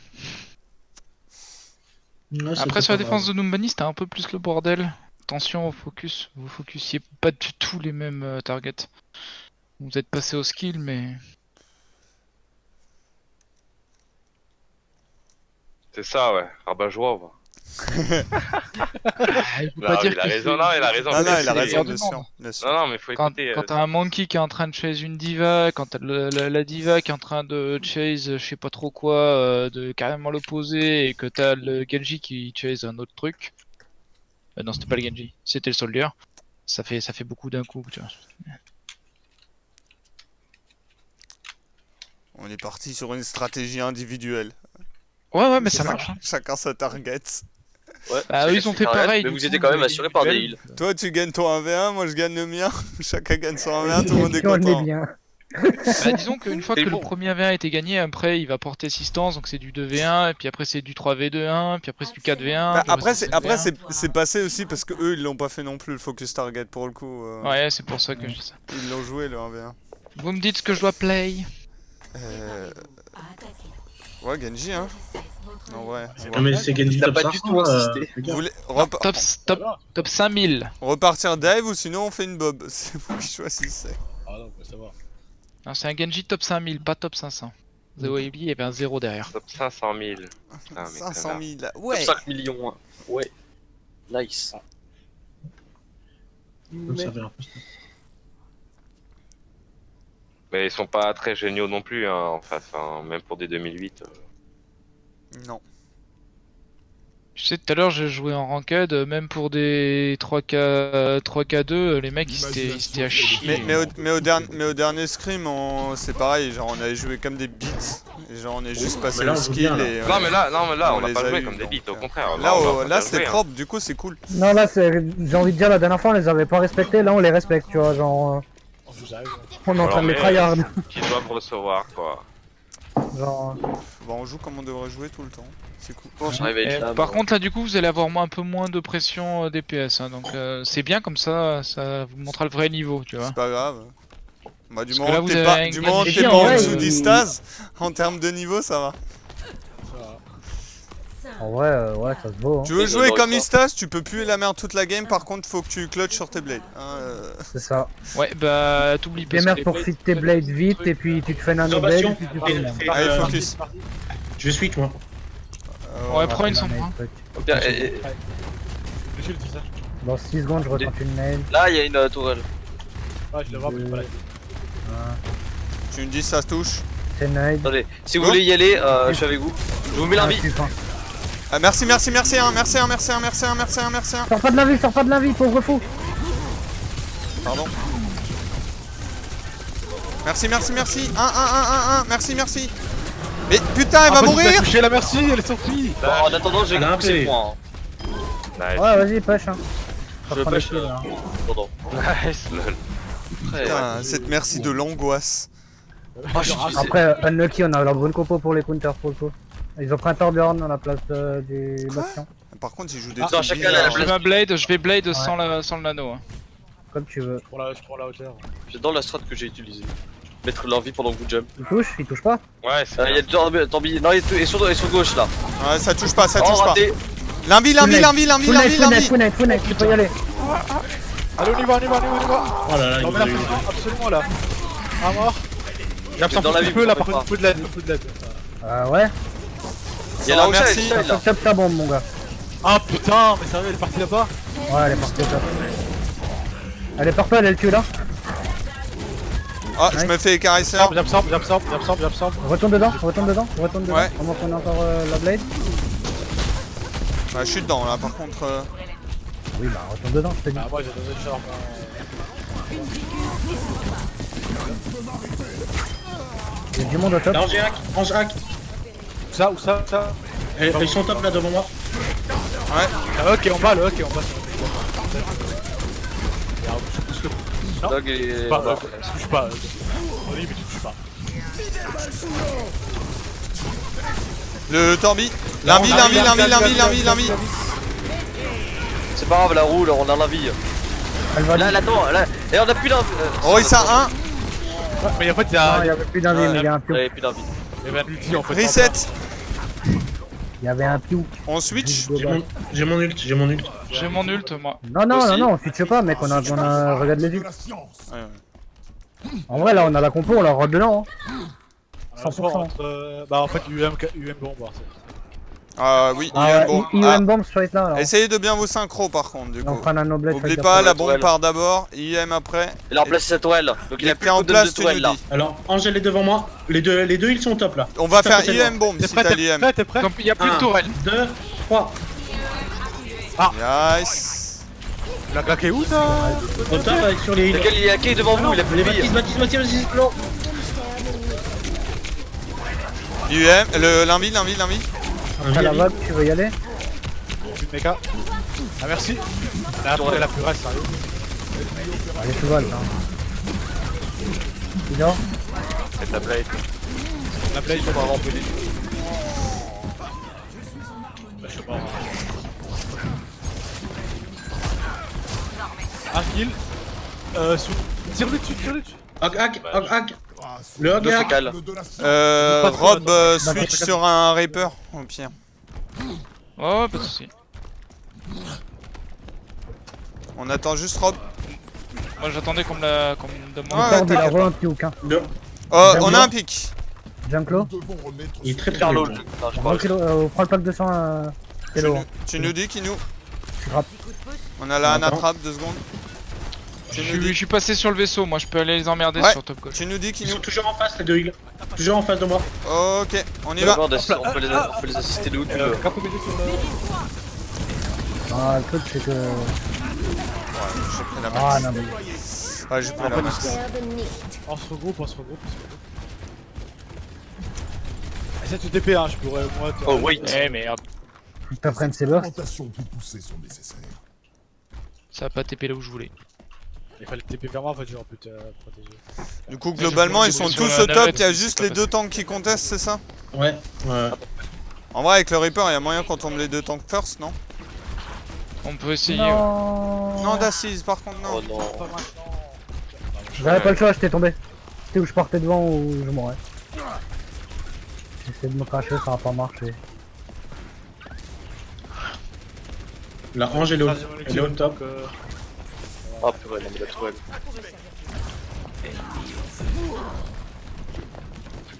Ouais, Après c'était sur la pas défense mal. de Numbani c'était un peu plus le bordel. Attention au focus, vous focusiez pas du tout les mêmes targets. Vous êtes passé au skill mais... C'est ça, ouais. Rabat-joie, ouais. Ah, il faut Non, pas mais dire il a qu'il raison, fait- non, il a raison. Non, non, c'est- il a c'est- raison, c'est- bien sûr. Bien sûr. Non, non, mais faut Quand, écouter. quand t'as un monkey qui est en train de chase une diva, quand t'as la diva qui est en train de chase je sais pas trop quoi, de carrément l'opposé, et que t'as le Genji qui chase un autre truc. Non, c'était pas le Genji, c'était le soldier. Ça fait beaucoup d'un coup, tu vois. On est parti sur une stratégie individuelle. Ouais, mais ça marche. Hein. Chacun sa target. Ouais, Bah, eux, ils ont fait pareil. Mais du vous coup, étiez quand même les assuré par des individuels. heals. Toi, tu gagnes ton 1v1, moi je gagne le mien. Chacun gagne son 1v1, tout le monde est On est content. bien. Bah, disons qu'une fois que C'est le bon. premier 1v1 a été gagné, après il va porter assistance, donc c'est du 2v1, et puis après c'est du 3v2-1, puis après c'est du 4v1. Bah, puis après, c'est après 5v1. c'est passé aussi parce que eux ils l'ont pas fait non plus le focus target pour le coup. Ouais, c'est pour ça que je dis ça. Ils l'ont joué le 1v1. Vous me dites ce que je dois play. Ouais, Genji, hein. Non, ouais. Non, mais c'est Genji T'as top pas 500, du tout insisté. les gars. Vous voulez Top 5000. repartir dive ou sinon on fait une bob? C'est vous qui choisissez. Ah non, mais ça va. Non, c'est un Genji top 5000, pas top 500. Vous avez oublié, il y avait un 0 derrière. Top 500 000. Putain, mais 500 connard. 000. Top Ouais. 5 millions. Hein. Ouais. Nice. Comme ça fait un peu. Mais ils sont pas très géniaux non plus, hein, en face, hein, même pour des 2008. Non. Je sais, tout à l'heure j'ai joué en ranked, même pour des 3K2, les mecs ils s'étaient à chier. Mais au dernier scrim, c'est pareil, genre on avait joué comme des beats. Et genre on est juste passé mais là, le on joue skill bien, là. et. Non, mais là, on les a pas a joué eu, comme des donc, bites, au contraire. Là, on a là bien c'était joué, hein. propre, du coup c'est cool. Non, là, j'ai envie de dire, la dernière fois, on les avait pas respectés. Là, on les respecte, tu vois. Genre, on est en train de les tryhard. Qui doivent recevoir, quoi. Genre, Bon, on joue comme on devrait jouer tout le temps. C'est cool. Bon, j'arrive à être là. Par contre là du coup vous allez avoir un peu moins de pression DPS, hein, donc c'est bien comme ça vous montrera le vrai niveau, tu vois. C'est pas grave. Bah, du Parce que moment là, que vous t'es avez pas, un du moment que Genji, t'es en pas en vrai, dessous il- d'Istaz, en termes de niveau, ça va. en vrai, ouais, ça se vaut. Hein. Tu veux Et jouer dans comme le Istaz, tu peux puer la merde toute la game, par contre faut que tu clutch sur tes blades. Hein, C'est ça. Ouais bah t'oublies pas. Démerde pour fit tes blades vite, et puis tu te fais nano blade, et puis tu fais le même. Allez, focus. Je vais switch moi. Ouais, prends une sombre. Bien, et Dans 6 secondes, je retente une nail. là, il y a une tourelle. Ouais, je le vois, mais j'ai pas la Tu me dis ça se touche. C'est nail. Attendez, si vous voulez y aller, je suis avec vous. Je vous mets l'invite. Ah, merci, merci, merci, hein, merci, hein, merci, hein, merci, hein, merci, hein, merci. Hein. Sors pas de la vie, pauvre fou. Pardon. Merci, merci, merci. 1, merci, merci. Mais putain, elle va mourir. touché la merci, elle est sortie. Bon, en attendant, j'ai Elle a un poussé le PV. point. Nice. Ouais, vas-y, push. Hein. Je Reprends les push. kills, là. Pardon. Nice, lol. Putain, cette merci de l'angoisse. Ah, je suis Après, Unlucky, on a la bonne compo pour les counters pour le coup. Ils ont pris un Torbjorn à la place du Bastion. Par contre, ils jouent des Ah, trucs chacun a la bizarres. Je vais ma blade, je vais blade sans le nano. Hein. Comme tu veux. Je prends la hauteur. J'adore la strat que j'ai utilisée. Mettre l'envie pendant que vous jump. Il touche pas. Ouais, c'est Il y a deux Torbi. Non, il est sur gauche là. Ouais, ça touche pas, ça Oh, touche pas. raté. Limbi, Full night, tu peux y aller. Allez, on y va. Oh là là, il Non, vous mais a eu. là, absolument là. À mort. J'absorbe Dans la tout ce vie, que je peux là, vous par contre, pouvez faut de l'aide. Ouais. Il y a la rochelle, merci. elle est là. Top ta bombe, mon gars. Ah putain, mais sérieux, elle est partie là-bas. Ouais, elle est partie au top. Elle est purple, elle tue là. Ah, je me fais caresser. J'absorbe. Retourne dedans. Ouais. Comment qu'on a encore la blade. Bah, je suis dedans là, par contre. Oui, bah retourne dedans, je te dis. Bah, moi j'ai donné le genre. Il y a du monde au top. Là, range hack. Où ça Ils sont top là devant moi. Ouais. Ah, ok, en bas. Dog et. Tu touches pas. On dit, mais tu touches pas. Le Torbi. Limbi. C'est pas grave, la roue, là, on a l'envie. Elle va Là, attends, là. Et on a plus d'envie. Oh, il ça 1. Mais en fait, il y Non, il y a. avait plus d'un vie, mais il y a un piou. Il y avait plus d'envie. Il y avait un ulti en fait. Reset. Il y avait un piou. On switch. J'ai mon ult. J'ai mon ult moi. Non, on switch pas, mec, on a regarde les vues. Ouais. En vrai, là, on a la compo, on la rote dedans. Hein. On a le choix entre. Bah, en fait, UM bon, bah, Oui, Ah bon. ouais, IEM bomb straight là. Alors. Essayez de bien vous synchro par contre, du On coup. prend un nano blade. N'oubliez straight pas, up. la bombe tourelle. part d'abord, IM après. Il a remplacé sa tourelle. Donc il a plus T'es en de place, tu tourelle nous là. dis. Alors, Angèle est devant moi. Les deux, ils sont top là. On va Tout à faire côté de moi. IM bombe T'es si prêt, t'as l'IM. t'es prêt. Donc il y a plus de 1, tourelle. 2, 3. Nice. Tu l'as claqué où ça? Au top avec sur les îles. Lequel il est hacké devant vous, il a plus Les de vie. Baptiste, non. UM, l'invite. Après la vague, tu veux y aller? Plus de mecha. Ah merci. La tour la plus reste, sérieux. Allez, tout va là. Sinon, C'est ta blade. La play, il faut avoir brûlé. Bah, je sais pas. Un kill. Tire-le dessus. Hack. Le hack. Local. Rob switch sur un Reaper, au pire. Ouais, pas de soucis. On attend juste Rob. Moi j'attendais qu'on me demande. Ouais, Tord, il a re un petit bouquin. Oh, on a un pic. Junklo, Il est très très Carlo, bien. non, je parle. prends le pack 200 Hello. Tu nous dis qui nous. Tu grappes. On a la Attends. attrape 2 secondes. Tu nous Je dis. suis passé sur le vaisseau, moi je peux aller les emmerder Ouais. sur Top Goal. Tu nous dis qui Ils nous. sont toujours en face les deux îles. Toujours en face de moi. Ok, on y va. On peut les assister de où tu veux. Cap BD sur le. Ah, le truc c'est que. J'ai pris la Ah max. non, mais. Ouais, j'ai pris la max. On se regroupe. Essaie de TP, hein, je pourrais moi. Oh wait. Eh merde, Faut que t'apprennes ses bursts. ça a pas TP là où je voulais. Il fallait TP vers moi en fait, j'aurais pu te protéger. Du coup, globalement, ils sont Sur tous la au top. navette, Il y a c'est juste pas les deux facile. tanks qui contestent, c'est ça? Ouais. En vrai, avec le Reaper, il y a moyen qu'on tombe les deux tanks first, non? On peut essayer. Ouais. Non, d'assise, par contre, non. Oh non. J'avais pas le choix, j'étais tombé. C'était où je partais devant ou je mourrais. J'essaie de me cracher, ça va pas marcher. La Ange elle est au top. Ah purée, non mais la tourelle.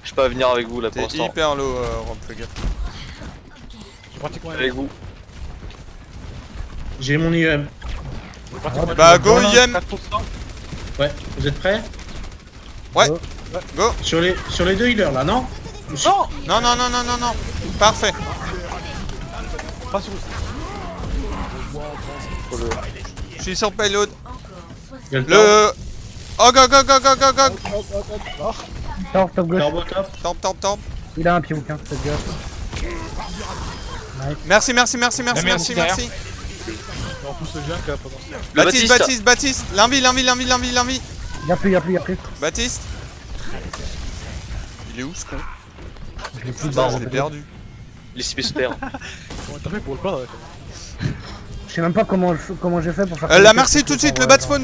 Je peux pas venir avec vous là pour T'es l'instant. hyper low, Rob, fais gaffe. J'ai pratiquement Avec vous. J'ai mon IEM. Bah, go, IM. 4%. Ouais. Vous êtes prêts? Ouais, go. Sur les deux healers là, non? Non. Parfait. Pas sur. Je suis sur payload. Il y a le Le. Oh, go. Tord, top gauche. Turbo top. Top. Il a un pied bouquin, faites gaffe. Merci. La merde, derrière. On pousse le junk là pendant ce temps. Baptiste. L'envie. Y'a plus. Baptiste. Il est où ce con? Je l'ai plus Non, Je l'ai perdu. Les CP se perdent. Comment t'as fait pour le perdre? Je sais même pas comment j'ai fait pour faire. La merci tout de suite, le bat spawn.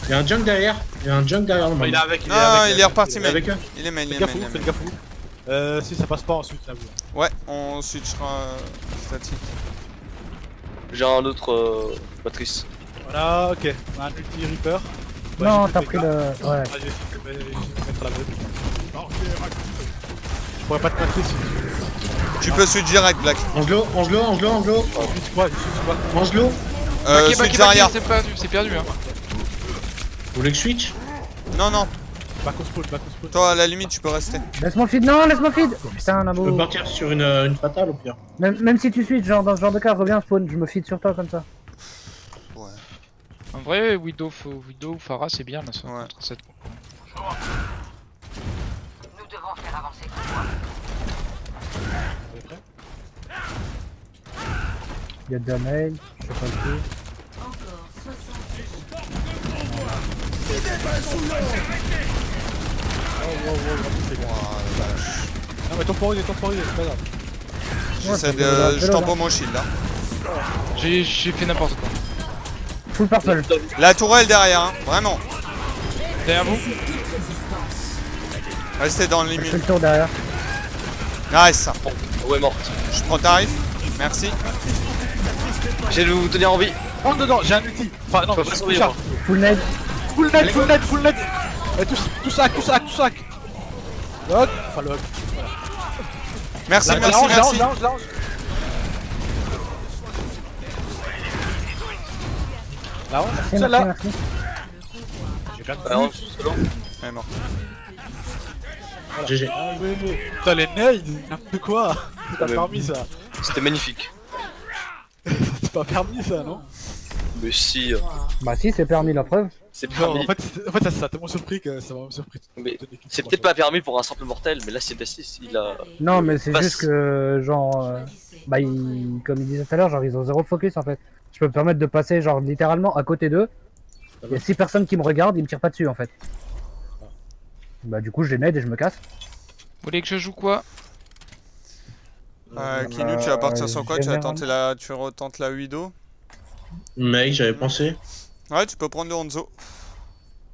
Il y a un junk derrière. Il est avec. Non, il est reparti, Il est mais. avec eux. Il est main. Fais gaffe où. Si ça passe pas ensuite là. Ouais, on switchera statique. J'ai un autre Patrice. Voilà, ok. On a un multi Reaper. Non, t'as pris le. Ouais. Ah, je vais mettre la brute. Je pourrais pas te mettre ici. Tu peux switch direct, Black. Angelo. Switch quoi? Angelo. Switch arrière. C'est perdu hein. Vous voulez que je switch? Non. Back au spawn. Toi, à la limite, tu peux rester. Laisse-moi feed, non, laisse-moi feed. Putain, Je peux Nabo. partir sur une fatale au pire. Même si tu switch, genre dans ce genre de cas, reviens spawn, je me feed sur toi comme ça. Ouais. En vrai, Widow ou Pharah c'est bien là, ça, Ouais. contre cette. Nous devons faire avancer. Il y a de damage, je sais pas le coup. Non mais temporise, c'est pas grave. J'essaie Ouais, je t'envoie mon shield là. J'ai fait n'importe quoi. Full purple. La tourelle derrière, hein. Vraiment. Derrière vous? Restez dans le Je fais limite. le tour derrière. Nice ça. Ouais, morte. Je prends tarif. Merci. J'ai de vous tenir en vie. Rentre dedans, j'ai un ulti. Enfin non, Je peux pas je survivre. charge. Full nade. Full net. Tout sac. Log. Enfin log. Merci. L'arrange. Là, celle-là. Merci. J'ai plein de Alors, buts. solo. Elle est morte. GG. Ah ouais. Putain les nades, n'importe quoi. T'as mais- permis ça. C'était magnifique. C'est pas permis ça, non? Mais si, Bah si, c'est permis la preuve. c'est Non, permis. en fait ça t'a tellement surpris que ça m'a surpris. Mais c'est peut-être pas permis pour un simple mortel, mais là c'est B6, il a... Non, mais c'est Bah, juste que, genre, bah, comme il disait tout à l'heure, genre, ils ont zéro focus en fait. Je peux me permettre de passer, genre, littéralement à côté d'eux. Il y a 6 personnes qui me regardent, ils me tirent pas dessus en fait. Bah, du coup, je les nade et je me casse. Vous voulez que je joue quoi? Kinu, tu vas partir sur quoi? Tu vas généralement. tenter la... Tu retentes la Widow? Mec, j'avais pensé. Ouais, tu peux prendre le Hanzo.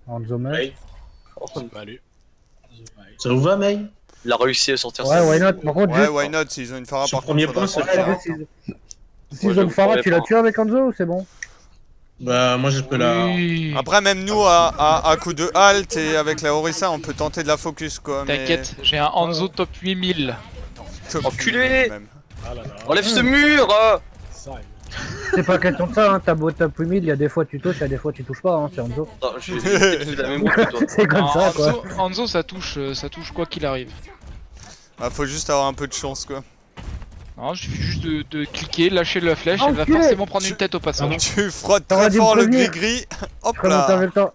Hanzo Mei. Mec, Bah allez. ça vous va, mec? Il a réussi à sortir Ouais, ça. why not? Par contre, Ouais, juste, why not? S'ils ont une Pharah, Sur par premier contre, point, faudra c'est pas le le faire. si Zone Farah, tu l'as tué avec Hanzo ou c'est bon? Bah, moi je peux la. Oui. Après, même nous, à coup de halt et avec la Orisa, on peut tenter de la focus, quoi. mais- T'inquiète, j'ai un Hanzo top 8000. Enculé. Même. Ah là là. Enlève ce mur Ça, C'est pas question de ça, hein. T'as beau top 8000, il y a des fois tu touches, il y a des fois tu touches pas, hein, c'est Hanzo. Attends, je vais la même route que toi. C'est comme Non, ça, quoi. Hanzo ça touche quoi qu'il arrive. Ah, faut juste avoir un peu de chance, quoi. Non, il suffit juste de cliquer, lâcher la flèche, elle va Enculé. forcément prendre une tête au passage. Tu frottes T'aurais très dû me fort le prévenir. gris-gris. Hop Je remonte là. avec toi.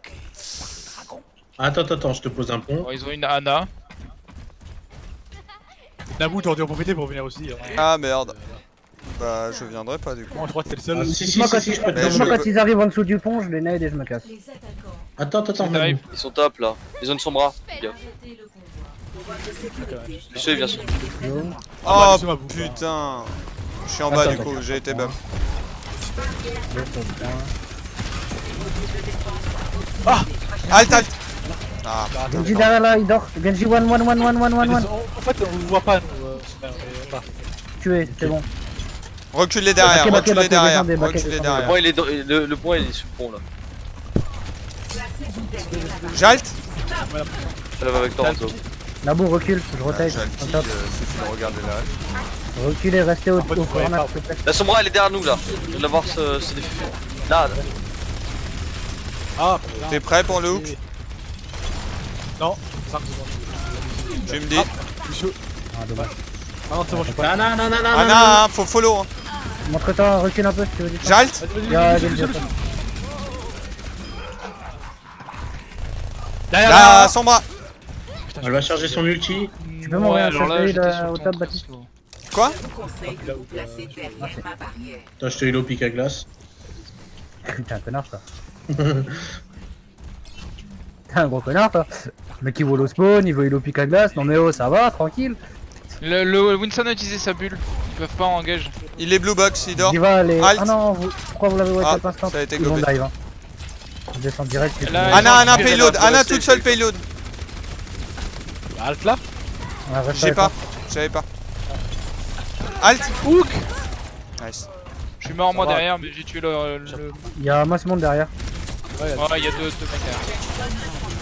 Attends, je te pose un pont. Bon, ils ont une Ana. Naboo, t'aurais dû en profiter pour venir aussi. Hein. Ah merde. Bah, je viendrai pas du coup. Moi je crois que t'es le seul. Ah, si, Moi, quand, je peux te Mais je moi, peux- quand ils arrivent en dessous du pont, je les nade et je me casse. Attends, Ça Manu. arrive. Ils sont top là. Ils ont une sombra. Gaffe. Je sais, bien sûr. Oh c'est ma bouffe, putain. Je suis en bas Attends, du coup, j'ai été bum. Halt, halt. Ah, Genji derrière là, il dort. Genji one. En fait, on le voit pas nous. Tué, c'est bon. reculez derrière, Baquet, reculez derrière, descendez, baquet, reculez descendez. Le derrière. point il est le point il est sur le pont là. J'halte. Ça va avec toi Anto. Naboo, recule, je rotate. J'halte, On top. suffit de regarder là. Reculez, restez au fait, vous voyez corner, pas. s'il te plaît. La sombra elle est derrière nous là. Je viens de voir ce défi. Là. Ah putain. T'es prêt pour le hook? Non, 5 secondes. Tu me dis. Monsieur. Ah, dommage. Ah non, c'est bon, je suis pas. Ah non, non, non, non, Ah non, non, faut follow. Hein. Montre-toi, recule un peu si tu veux dire. J'halte. Y'a Genji. Derrière La là. sombra. Elle va charger son ulti. Tu peux m'envoyer un alors là, shotgun j'étais sur au ton top, truc, Baptiste. toi. Quoi? Conseil de vous placer derrière ma barrière. Attends, je te heal au pic à glace. T'es un connard, toi. T'es un gros connard, toi. Le mec il vole au spawn, il vole au pic à glace. Non mais oh, ça va, tranquille. Le Winston a utilisé sa bulle. Ils peuvent pas engage. Il est blue box, il dort. Il va aller. Halt. Ah non, pourquoi vous l'avez Ah, wake up instant? ça a été Ils vont gobé. dive, hein. On descend direct. c'est Là, tout. Anna, Anna Ouais, payload, faut Anna rester, toute seule faut- payload. Halt là. Ouais, reste J'ai avec pas, moi. j'avais pas. Halt. Hook. Nice. Je suis mort moi Ça va. derrière, mais j'ai tué le. Il y a Mass Monde derrière. Ouais, il y a deux mecs derrière.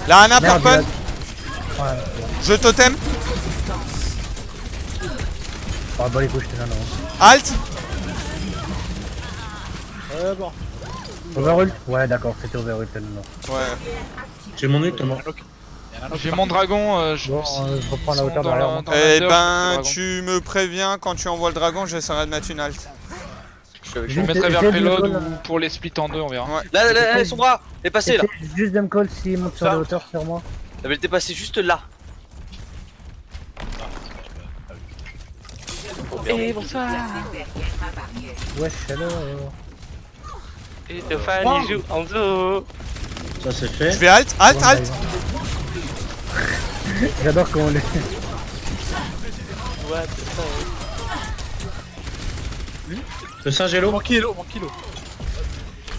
La Anna Merde, purple. il a- Ouais. Je totem. Ah bah les couilles, je te donne. Halt. Bon. Overult? Ouais, d'accord, c'était Overult. Non. Ouais. J'ai mon ult, moi. J'ai mon dragon, je Bon, je reprends la hauteur dans derrière. la- moi. dans Eh l'under, ben, je tu me préviens quand tu envoies le dragon, j'essaierai de mettre une halt. Je suis avec Je toi. me mettrai vers Essaye de me payload call, ou pour les split en deux, on verra. Ouais. Là, sombra. Elle est passée là. Essaye juste de me call s'il monte sur Ça. les hauteurs sur moi. Elle était passée juste là. Et bonsoir. Wesh, alors. Et Théophane, il joue Hanzo. Ça c'est Je fait. vais halt, halt, halt. J'adore comment on les. Le Saint-Gélo. Mon kilo.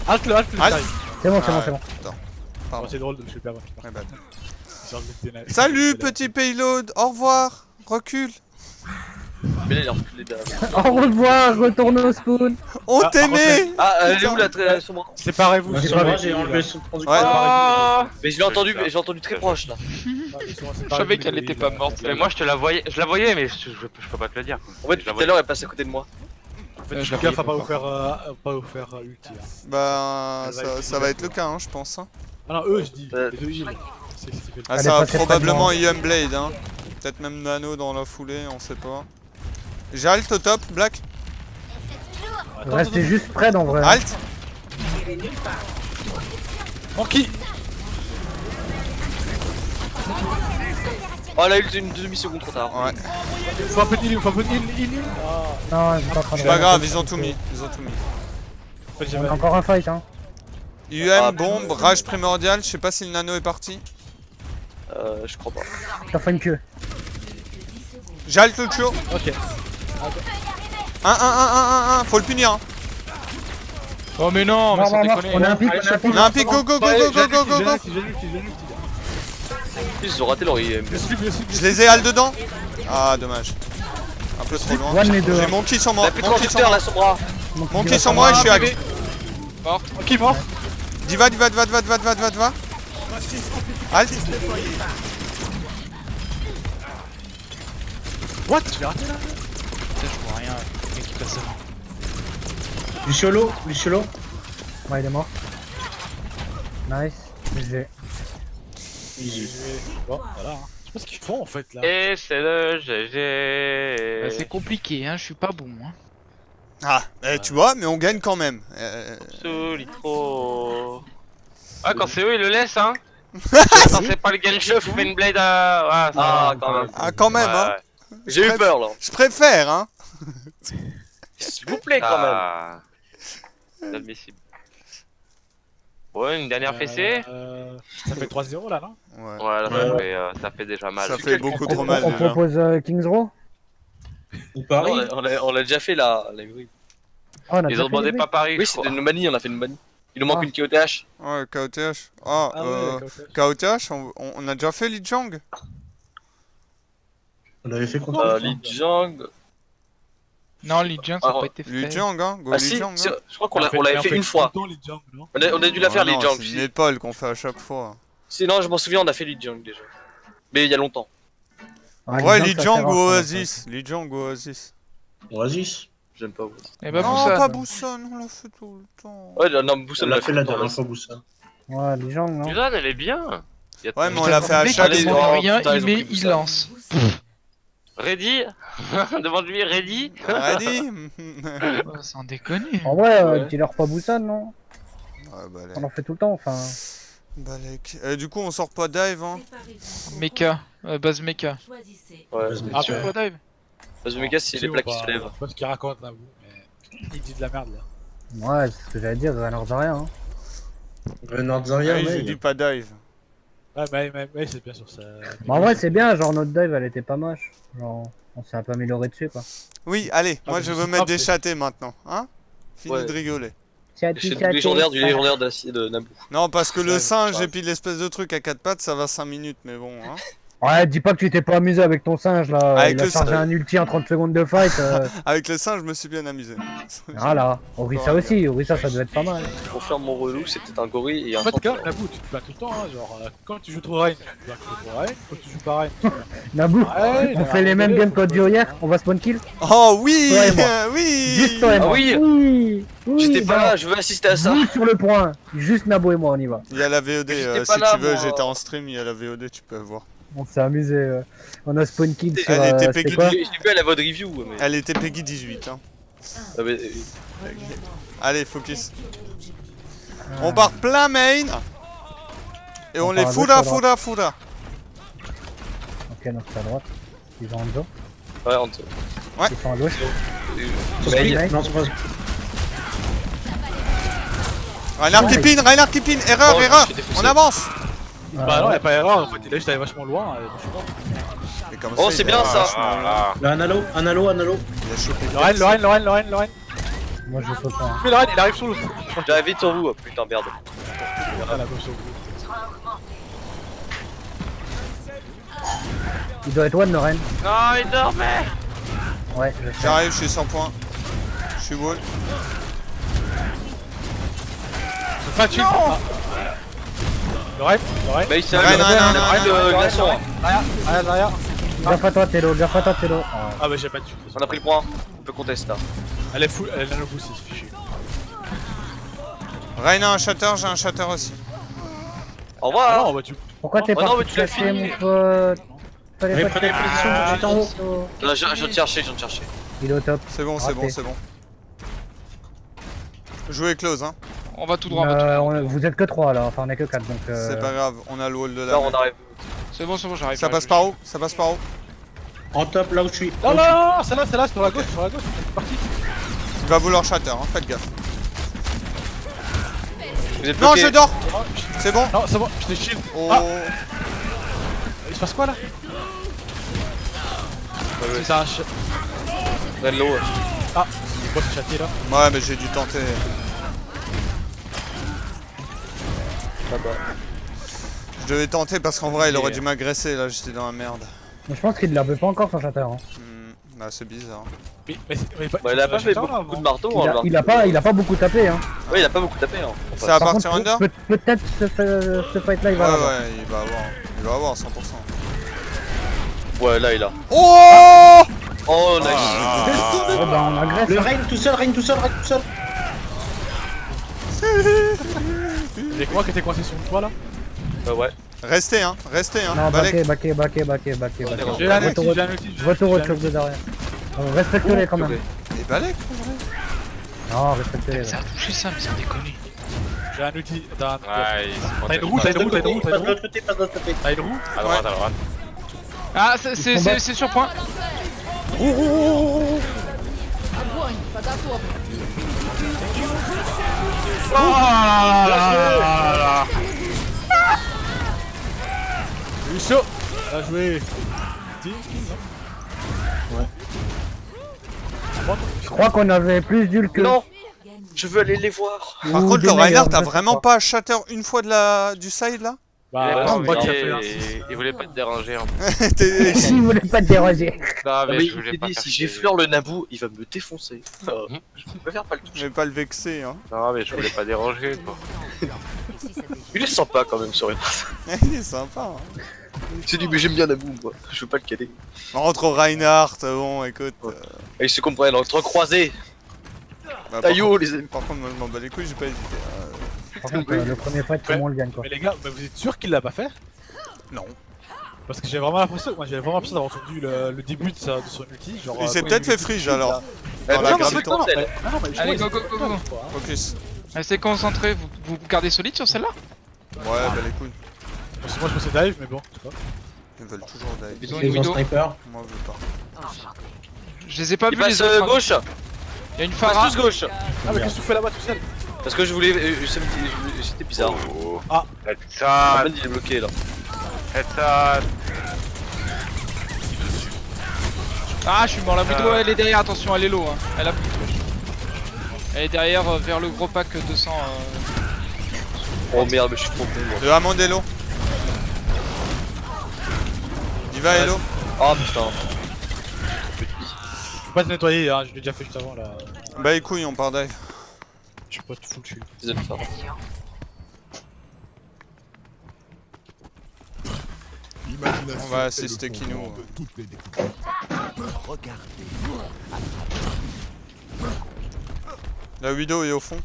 Halt le, Halt. j'arrive. C'est bon, c'est bon, Ouais, c'est bon. attends. Oh, Pardon. c'est drôle de je vais perdre. Ouais, bah, Salut Salut petit payload, au revoir. Recule. Mais là il est reculé derrière. Au revoir, retourne au spawn. On Ah, t'aimait. Ah, elle est où la sombra? Séparez-vous. Moi, J'ai sur pas moi, vu. j'ai enlevé son Ouais. Oh. Mais je l'ai entendu très proche là. Je savais qu'elle était pas morte. Mais moi je la voyais, mais je peux pas te le dire. En fait, tout à l'heure elle passe à côté de moi. En fait, je la fais gaffe à voyais pas vous faire ulti. Hein. Bah, ça va être le cas, hein, je pense. Hein. Ah non, eux je dis. Euh, Les deux heals. C'est ce qui fait le Ah, Elle ça est va passée probablement près IM Blade, hein. Peut-être même Nano dans la foulée, on sait pas. J'halte au top, Black. Restez juste près en vrai. Halt. Monkey. Oh, elle a eu une demi-seconde trop tard. Ouais. Faut un peu de heal, faut un peu de heal. Non, je suis pas en train de C'est pas grave, ils ont tout mis. Ils ont tout mis. On a encore un fight hein. UM, bombe, rage primordial. Je sais pas si le nano est parti. Je crois pas. T'as fait une queue. J'halte le Chio. Ok. 1, faut le punir. Hein. Oh mais non, mais Mort, sans mort, mort. déconner. On a un pic, on a un pic. On a un pic, go go go go go go go go. Ils ont raté leur IM. Je les ai halt dedans. Ah dommage. Un peu trop loin. One les deux. J'ai Monkey sur moi. La plus Monkey sur transducteur moi. là, son bras. Monkey sur moi et je suis hack. Qui mort? Diva. Halt. What? Tu l'as raté là? Putain, je vois rien. Le mec qui passe avant. Luciolo. Ouais, il est mort. Nice. GG. Bon, voilà. Je sais pas ce qu'ils font en fait là. Et c'est le Bah, GG. c'est compliqué, hein, je suis pas bon. Hein. Ah, tu vois, mais on gagne quand même. Solitro. Ah, quand c'est eux, ils le laissent, hein. Quand c'est pas le Genshin qui fait une blade à. Ah, quand même. Ah quand même, hein. J'ai eu peur là. Je préfère, hein. S'il vous plaît, quand même. Ah. Inadmissible. Ouais, une dernière fessée. Ça fait 3-0 là, non? Ouais. Ouais, là, ça fait déjà mal. Ça fait beaucoup trop mal On déjà. propose Kings Row. Ou Paris. On l'a déjà fait là. Oui, Oh, on a Ils déjà ont fait demandé les pas Paris. oui je c'était crois. une manie, on a fait une manie. Il nous manque Ah. une KOTH. Ouais, KOTH. Ah, KOTH, on a déjà fait Lijiang. On l'avait fait contre. Lijiang. Non, Lijiang, ça a Ah, pas été fait. Lijiang, hein. Go Ah si, Lijiang. si, Hein. je crois qu'on l'avait fait une fois. On a dû la faire Non, Lijiang. c'est une épaule qu'on fait à chaque fois. Sinon, je m'en souviens, on a fait Lijiang déjà. Mais il y a longtemps. Ouais, Lijiang ou Oasis. Lijiang ou Oasis. Oasis. J'aime pas vous. Eh bah, Non, Busan. pas Busan, on l'a fait tout le temps. Ouais, non, Boussa On l'a fait la dernière fois, Boussa. Ouais, les gens, non. Suzanne, elle est bien. Ouais, mais on l'a fait à Mec, chaque il fois. demande Oh, rien, putain, il ils ont met, pris il Busan. lance. Ready. Demande-lui, ready. Ready. Oh, sans déconner. En vrai, Ouais. dis-leur pas Busan, non? Ouais, balèque. On en fait tout le temps, enfin. Balèque. Du coup, on sort pas dive, hein. Mecha, base mecha. Ouais. Ah, Tu vois dive? Parce que Mega, c'est les plaques qui se lèvent. Je sais pas ce qu'il raconte là, vous, mais il dit de la merde là. Ouais, c'est ce que j'allais dire, Reynard Zarya. Hein. Reynard Zarya, Ouais, j'ai mais. dit pas dive. Ouais, mais c'est bien sur ça. Mais en vrai, c'est bien, genre notre dive elle était pas moche. Genre, on s'est un peu amélioré dessus quoi. Oui, allez, Ah, moi mais je c'est veux mettre simple, des c'est- châtés maintenant, hein. Fini Ouais. de rigoler. C'est du légendaire d'acier de Naboo. Non, parce que le Ouais, singe ouais. et puis l'espèce de truc à 4 pattes, ça va 5 minutes, mais bon, hein. Ouais, dis pas que tu t'es pas amusé avec ton singe là. Avec Il a le chargé singe. un ulti en 30 secondes de fight. Avec le singe, je me suis bien amusé. Voilà. Orisa aussi, Orisa ça doit être pas mal. Pour faire mon relou, c'était un gorille et un En fait, centaure. quand Naboo, tu te bats tout le temps, hein, genre quand tu joues trop Rain, tu te bats trop Rain, quand tu joues pas Rain, tu te bats. Naboo, Ouais, on fait les mêmes games que Dio hier, on va spawn kill. Oh oui, Toi et moi. oui. Juste toi et moi. Ah oui. Oui, J'étais pas non. là, je veux assister à ça. Vous sur le point. Juste Nabo et moi, on y va. Il y a la VOD, J'étais si pas là, tu veux, moi. j'étais en stream, il y a la VOD, tu peux voir. On s'est amusé. On a spawn kill sur. Elle était c'était Peggy. quoi J'ai vu à la voix de review. Mais... Elle était Peggy 18, hein. Ah, mais... Allez, focus. On part plein main. Et on On les part à foudra, gauche, à droite. foudra. Ok, donc c'est à droite. Ils sont en dos. Ouais, en dessous. Ils sont à gauche. Mais il y a- Nice. Non, c'est pas. Reinhard qui pin, erreur, Oh, erreur. je suis défaussé. On avance. Bah non, y'a pas erreur, en fait, il a juste allé vachement loin, je sais pas. Et comme Oh, il c'est est bien, ça. vachement loin. Ah, Là, un halo. Il a chopé Lorraine. Moi je saute pas. Mais Lorraine, il arrive sur l'autre. J'arrive vite sur vous, oh, putain, merde. Ah, la gauche sur vous. Il doit être one, Lorraine. non, il dormait. Ouais, je sais. J'arrive, je suis 100 points. Je suis wall. Pas de non. Lorraine. Bah, il s'est Ouais, arrêté non, de glaçon. Derrière. Gaffe à toi, Telo, gaffe à toi, Telo. Ah. Ah bah j'ai pas de dessus. On a pris le point, on peut contester là. Elle est full, elle est nano boost, c'est fichu. Rain a un shatter, j'ai un shatter aussi. Au Ah revoir. non, bah tu. Pourquoi t'es Oh non, pas mais tu l'as caché, fini. mon pote? Fallait pas Prenez te position tout de suite en haut. haut. Non, je viens de chercher. Il est au top. C'est bon, c'est Raté. bon, c'est bon. Jouez close, hein. On va tout droit, on va tout droit. Vous êtes que 3 là, enfin on est que 4 donc. C'est pas grave, on a le wall de la Là, main. on arrive. C'est bon, j'arrive. Ça passe par où? Ça passe par où? En top, là où je suis. Non, non, non, c'est là, c'est sur la gauche, c'est parti. Il va vouloir shatter, hein, faites gaffe. Vous êtes Non, bloqués. je dors. C'est bon. Non, c'est bon, je t'ai shield. Oh. Ah. Il se passe quoi là? C'est ça, Dans l'eau. Ah, c'est quoi ce châtier là? Ouais, mais j'ai dû tenter. Je devais tenter parce qu'en vrai, il aurait dû m'agresser. Là, j'étais dans la merde. Mais je pense qu'il l'a pas encore son shatter. Hein. Bah, c'est bizarre. Bah, il a pas fait beaucoup de marteau. Il a pas beaucoup tapé. Hein. Ouais, il a pas beaucoup tapé. Hein. C'est à partir under? Peut-être ce fight là il va Ouais, l'avoir. ouais, il va avoir 100%. Ouais, là, il a. Oh! Oh, nice. Oh, bah on agresse. Le Reign tout seul, Reign tout seul, Reign tout seul. Y'a que moi qui était coincé sur le toit là? Ouais. Restez, hein, restez, hein. Non, Balek. baqué. J'ai un ulti, j'ai un ulti. Retour au choc de derrière. Respectez-les quand même. Et Balek, en vrai. Non, respectez-les. Ça a touché ça, mais sans déconner. J'ai un ulti. Ouais, T'as une roue, t'as une roue. Pas de l'autre côté, pas de l'autre côté. T'as une roue? À droite, à droite. Ah, c'est sur point. Oh là là là. Il est chaud. Bien joué. Ouais. Je crois qu'on avait plus d'ul que. Non. Je veux aller les voir. Par contre, le Reinhardt, t'as vraiment pas shatter une fois du side là? Bah, non, moi qui a mais fait un Il voulait pas te déranger. Hein. Il voulait pas te déranger. Non, mais Mais je voulais il pas dit, faire si chier. j'effleure le Naboo, il va me défoncer. Je préfère pas le toucher. Je vais pas le vexer, hein. Non, mais je voulais pas déranger, quoi. Il est sympa quand même sur une race. Il est sympa, hein. Il s'est dit, mais j'aime bien Naboo, moi. Je veux pas le caler. Entre Reinhardt, bon, écoute. Et ils se comprennent entre croisés. Bah, Taillot, les amis. Par contre, moi, je m'en bats les couilles, j'ai pas hésité. Par contre, le premier fight, tout le monde le gagne quoi. Mais les gars, vous êtes sûr qu'il l'a pas fait? Non. Parce que j'ai vraiment l'impression d'avoir entendu le début de son ulti. Genre, Il s'est quand peut-être il- fait frige alors. Eh, Dans la non, graviton. non, mais justement, Allez, il go, s'est go, fait go, go. quoi. Focus. Restez concentrés, vous gardez solide sur celle-là? Ouais, bah les couilles. Parce que moi je pensais dive, mais bon, je sais pas. Ils veulent toujours dive. Ils ont une Ils ont widow. sniper. Moi, je veux pas. Je les ai pas Il vus passe les autres. gauche. Il y a une Il passe Pharah. tous gauche. Ah, mais qu'est-ce que tu fais là-bas tout seul? Parce que je voulais. C'était bizarre. Faites Ah, ça, Ben, il est bloqué là. faites ça. Ah, je suis mort. La widow, elle est derrière. Attention, elle est low. Hein. Elle a plus de touche. Elle est derrière vers le gros pack 200. Oh merde, mais je suis trop con. moi. Le Amandello. Il va, Hello. Oh putain. Je peux pas te nettoyer, hein, je l'ai déjà fait juste avant là. Bah les couilles, on part dive. Je suis pas tout full shield. Désolé, ça. On va assister Kino. La Widow est au fond.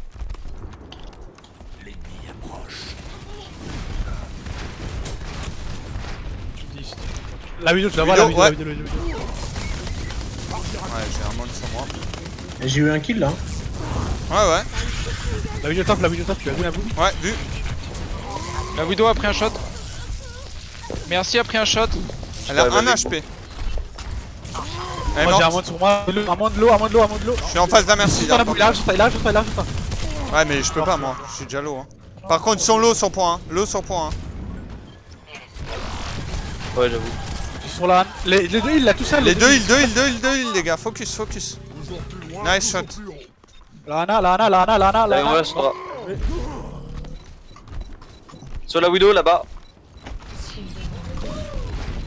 La vidéo, tu la vois, Vidéo, la ouais. vidéo. Ouais, j'ai un monde sur moi. Et j'ai eu un kill là. Ouais, ouais. La vidéo top, tu as vu la boue? Ouais, vu. La widow a pris un shot. Merci, a pris un shot. Elle a Ouais, bah, un les HP. Elle est Moi j'ai un morte. monde sur moi, un monde de l'eau. Je suis en face de la merci. Il arrive sur toi. Ouais, mais je peux pas, moi. Je suis déjà low. Hein. Par contre, ils sont low sur point 1. Low sur point 1. Ouais, j'avoue. Je suis sur la. Les deux heals là, tout seul. Les deux heals, les gars. Focus. Nice shot. La Ana. Allez, on va sur. Sur la Widow là-bas.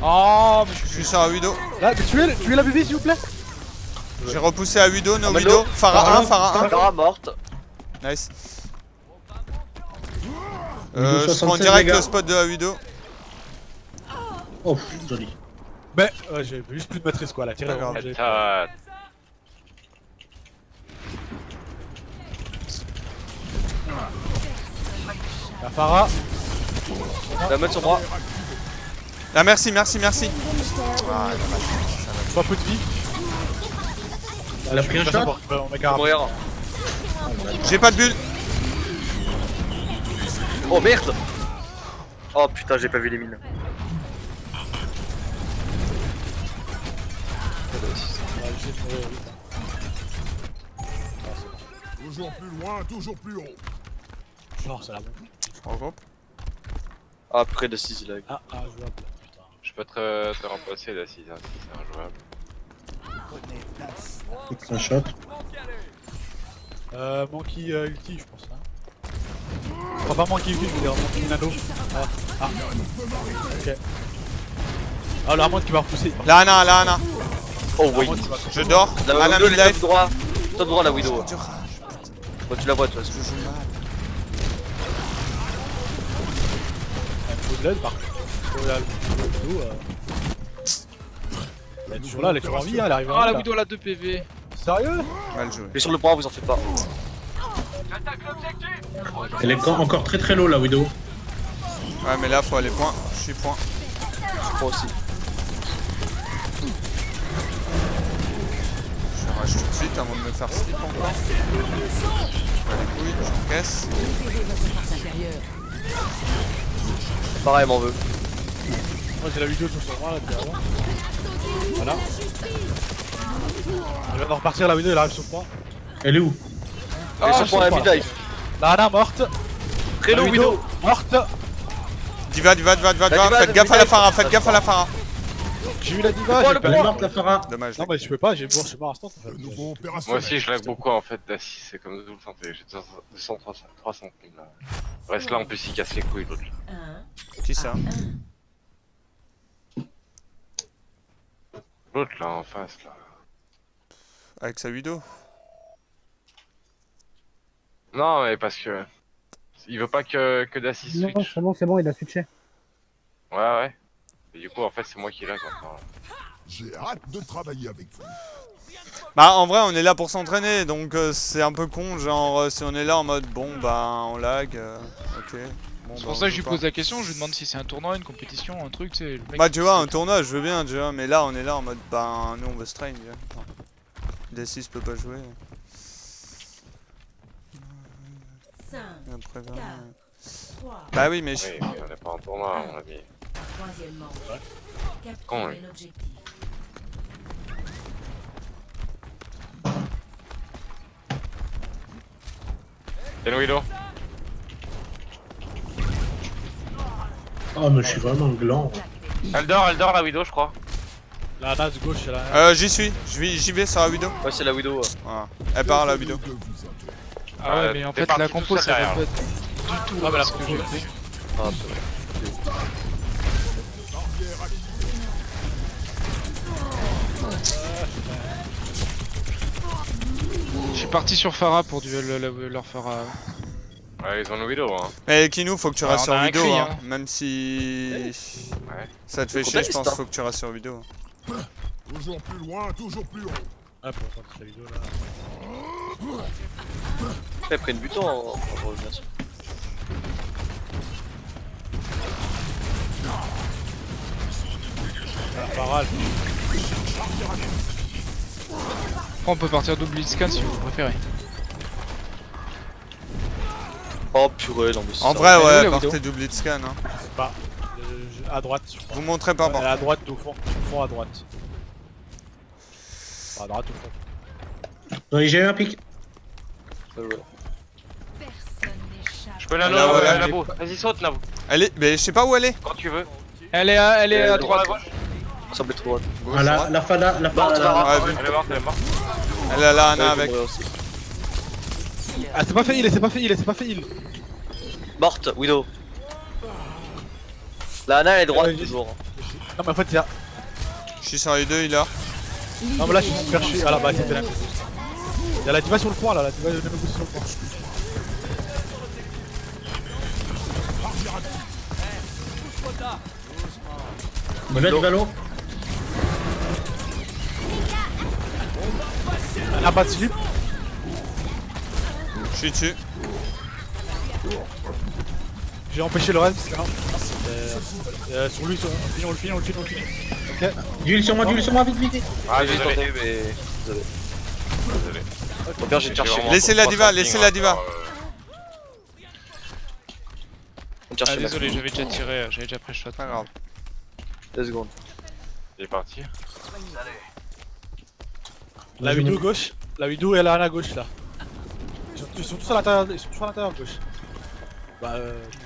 Oh, mais Je suis sur la Widow. Là, tuez la bébé s'il vous plaît. J'ai repoussé à Widow, no Amallo. Widow. Pharah 1, Pharah 1. Pharah morte. Nice. Widow Je prends 76, direct les gars. le spot de la Widow. Oh, joli. Mais j'ai juste plus de maîtrise quoi, là, tirez D'accord. j'ai- Ça. La Pharah. Je vais la mettre sur moi. Ah, merci. Ah, Pas peu de vie. Elle a pris un shot. On met Je vais mourir. J'ai pas de bulle. Oh merde. Oh putain, j'ai pas vu les mines. Toujours plus loin, toujours plus haut. Genre, c'est la bombe. En gros. Ah, près de 6 lag. Ah, jouable. Putain. Je peux te remplacer là si c'est injouable. Un shot. Monkey ulti, je pense. Hein. Enfin, pas Monkey ulti, je veux dire Monkey nano. Ah. Ok. Ah, le Ramon qui va repousser. Lana. Oh oui. Je dors. La Ana Widow, elle est mid-life. top droit la Widow. Bon, tu la vois, toi. Je joue mal. Elle me faut de l'aide par contre. Oh là, le Widow, elle est toujours là, elle est toujours en vie, hein, elle arrive Ah, la là. Widow elle a 2 PV. Sérieux? Mal joué. Mais sur le point, vous en faites pas. Elle est encore très low la Widow. Ouais, mais là, faut aller point. Je suis point. Je crois aussi. Je rage tout de suite avant de me faire slip encore. Pas les couilles, j'encaisse. Pareil, elle m'en veut. Moi j'ai la vidéo sur moi là, depuis avant. Voilà. Elle va en repartir la vidéo, elle arrive sur le point. Elle est où? Elle est sur le point à mid-dive. La Ana morte. Très low, Widow. Morte. Diva. Faites gaffe à la Pharah, J'ai eu la diva, Oh, j'ai le pas... Elle est morte la Pharah. Dommage. Non mais je peux pas, je suis mort instant en fait. Nouveau opérationnel. Moi aussi je lag beaucoup en fait d'assis, c'est comme vous le sentez, j'ai 300 ping là. Reste là en plus il casse les couilles l'autre. Qui ça? L'autre là en face là. Avec sa vidéo. Non mais parce que... Il veut pas que d'assis Non, switch. c'est bon, il a switché. Ouais. Et du coup en fait c'est moi qui lag encore là. J'ai hâte de travailler avec vous. Bah en vrai on est là pour s'entraîner donc c'est un peu con genre si on est là en mode bon bah on lag ok. Bon, C'est bah, pour on ça que je joue lui pas. pose la question, je lui demande si c'est un tournoi, une compétition, un truc, tu sais. le mec, Bah tu vois un tournoi je veux bien tu vois mais là on est là en mode bah nous on veut strain tu vois. D6 peut pas jouer. 5, Après, 4, 3, bah oui mais je... Oui, on est pas en tournoi à mon avis. troisièmement. Con, Capturer l'objectif. T'es le Widow. Oh mais je suis vraiment gland. Elle dort la Widow je crois. La Ana de gauche, c'est la... j'y suis, j'y vais sur la vidéo. Ouais, c'est la Widow. Voilà. Elle part la vidéo. Ah ouais, mais en t'es fait parti la tout compo seul ça va derrière. pas du tout. Ah bah la ce que compo, j'ai fait. Ah, c'est vrai. Je suis parti sur Pharah pour leur Pharah. Ouais ils ont le Widow hein. Mais Kinou faut que tu Ouais, restes on a sur un vidéo cri, hein. hein. Même si... Ouais. Ça te fait chier je pense faut que tu restes sur vidéo. Toujours plus loin, toujours plus haut. Ah pour ça, la vidéo là. Elle prend une buton en revenir sur. La Pharah, Après on peut partir double blitzscan si vous préférez. Oh purée, non mais c'est En ça. vrai Elle est où, ouais la partez vidéo double scan hein. je sais pas. À droite, je crois. Vous montrez pas Elle par est à droite au fond à droite. Enfin, à droite au fond. Non, j'ai eu un pic. Je peux la Elle est à- elle est- Nabo. Vas-y saute Nabo. Elle est... Mais je sais pas où elle est. Quand tu veux. Elle est à droite. Ça semble être trop droite. Ah, la Fada, la Morte, Fada. Farah. Ouais, vu. Elle est morte, elle est morte. Elle a la Ana Ouais, avec. je mourrai aussi. Ah c'est pas fait heal, c'est pas fait heal, c'est pas fait heal. Morte, Widow. La Ana elle est droite Ouais, toujours. Non mais en fait il y a... Je suis sur les deux il a. Non mais là je suis super chier. Ah là bah c'était la même chose. Il y a la diva sur le point là, la diva de Nemesis sur le point. Bon, là, du ballon. Elle a pas de slip. Je suis dessus. J'ai empêché le reste. Sur lui, on le finit. Ok. D'huile sur moi, vite, vite. Ah J'ai désolé. tenté mais. Désolé. Désolé. Au pire, j'ai cherché. vraiment Laissez la trop diva, trapping, laissez la hein, diva. alors, On cherche Ah ma désolé, j'avais déjà tiré, j'avais déjà pris shot. Pas grave. 2 secondes. Il est parti. La Widow gauche. La Widow et la Ana gauche là. Ils sont tous à l'intérieur, ils sont toujours à l'intérieur gauche. Bah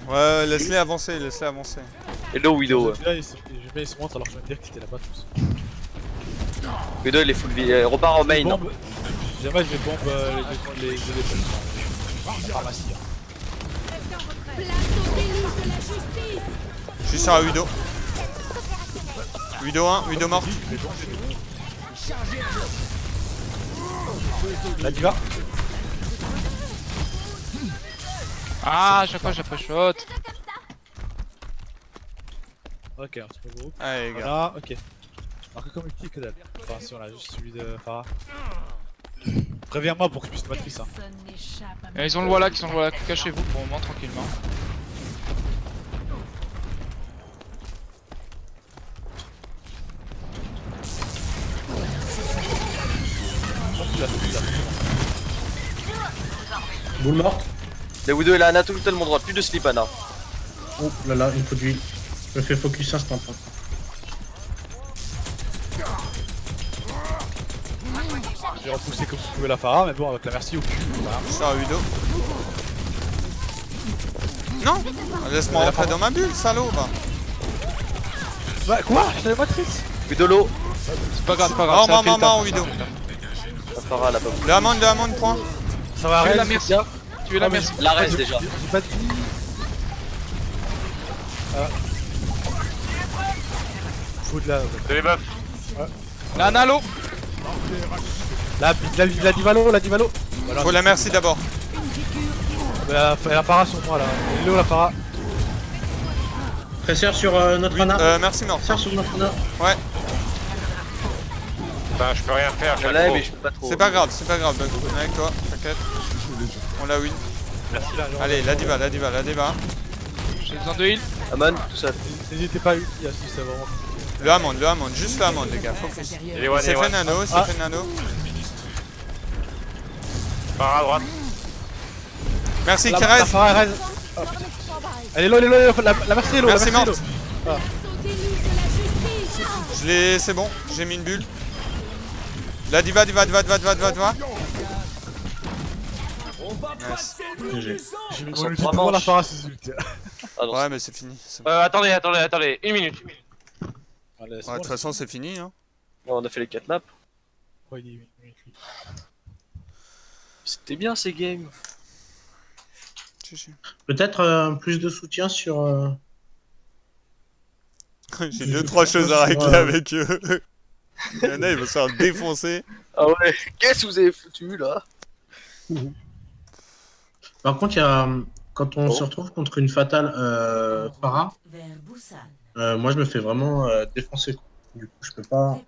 Ouais, laisse-les avancer, laisse-les avancer. Hello Widow. Là, ils se montrent alors que je viens de dire qu'ils étaient là-bas tous. Widow, il est full vie. Repart en main. Jamais je vais bombe les pharmacies. Je suis sur la Widow. Widow 1, Widow morte. La diva. Ah, à chaque fois j'ai pris shot. Ok, un petit peu groupe. Allez les gars. Voilà, ok. Alors que comme ulti que dalle. Enfin si on a juste celui de Farah. Préviens-moi pour que je puisse te matrice hein. Ils ont le Wallach, ils ont le Wallach. Cachez-vous pour le moment tranquillement. Boule morte. La Widow et la Ana tout le monde droit. Plus de slip Ana. Oh là là, il faut de lui. Je me fais focus instant. J'ai repoussé comme je pouvais la Farah, mais bon avec la merci au cul. Voilà. Je suis sur la Widow. Non, laisse-moi rentrer dans ma bulle, salaud. Bah quoi? Je t'avais matrice. Widow low. C'est pas grave, c'est pas grave. ça a fait le taf, Widow. La Farah là-bas. Le Hammond, point. Ça va Tu es arrêter la merci. Tu es la merci. La reste déjà. J'ai pas de vie. Faut de la... De les buffs. La Nalo. La divalo, la divalo. Voilà. Faut la merci d'abord. La Farah sur moi là. Elle est où la Farah? Presseur sur notre Ana. Merci mort. Presseur sur notre Ana. Ouais, Enfin, je peux rien faire. Je l'ai, mais je peux pas trop. c'est pas grave, Bug. On est avec toi, t'inquiète. On la win. Merci. Allez, la diva. J'ai besoin de heal. Amon, tout seul. N'hésitez pas à ulti, si c'est vraiment... Le Hammond, juste le Hammond les gars, focus. Il est one, C'est fait nano, c'est fait nano. Par à droite. Merci La Kirez. Farah elle reste... Oh, putain. Elle est low, la merci est low, Merci la morte. est low. Ah. Je l'ai, c'est bon, j'ai mis une bulle. La diva. Nice. J'ai mis Ils sont mon ulti vraiment pour la Farah ses ulti. Ah non, Ouais, mais c'est fini. c'est bon. Attendez, une minute. Allez, Ouais, de toute façon, c'est fini. Hein. on a fait les 4 maps. Ouais, il est 8. C'était bien ces games. Peut-être plus de soutien sur. J'ai 2-3 choses à régler avec eux. Il y en a, ils vont se faire défoncer. Ah ouais, qu'est-ce que vous avez foutu là? Par contre, il y a. Quand on se retrouve contre une fatale Farah, moi je me fais vraiment défoncer. Du coup, je peux pas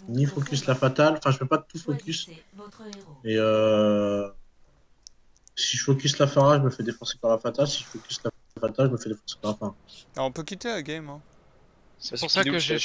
ni focus la fatale, enfin je peux pas tout focus. Et si je focus la Farah, je me fais défoncer par la fatale. Si je focus la fatale, je me fais défoncer par la Farah. Alors, on peut quitter la game. Hein. C'est pour ça que je suis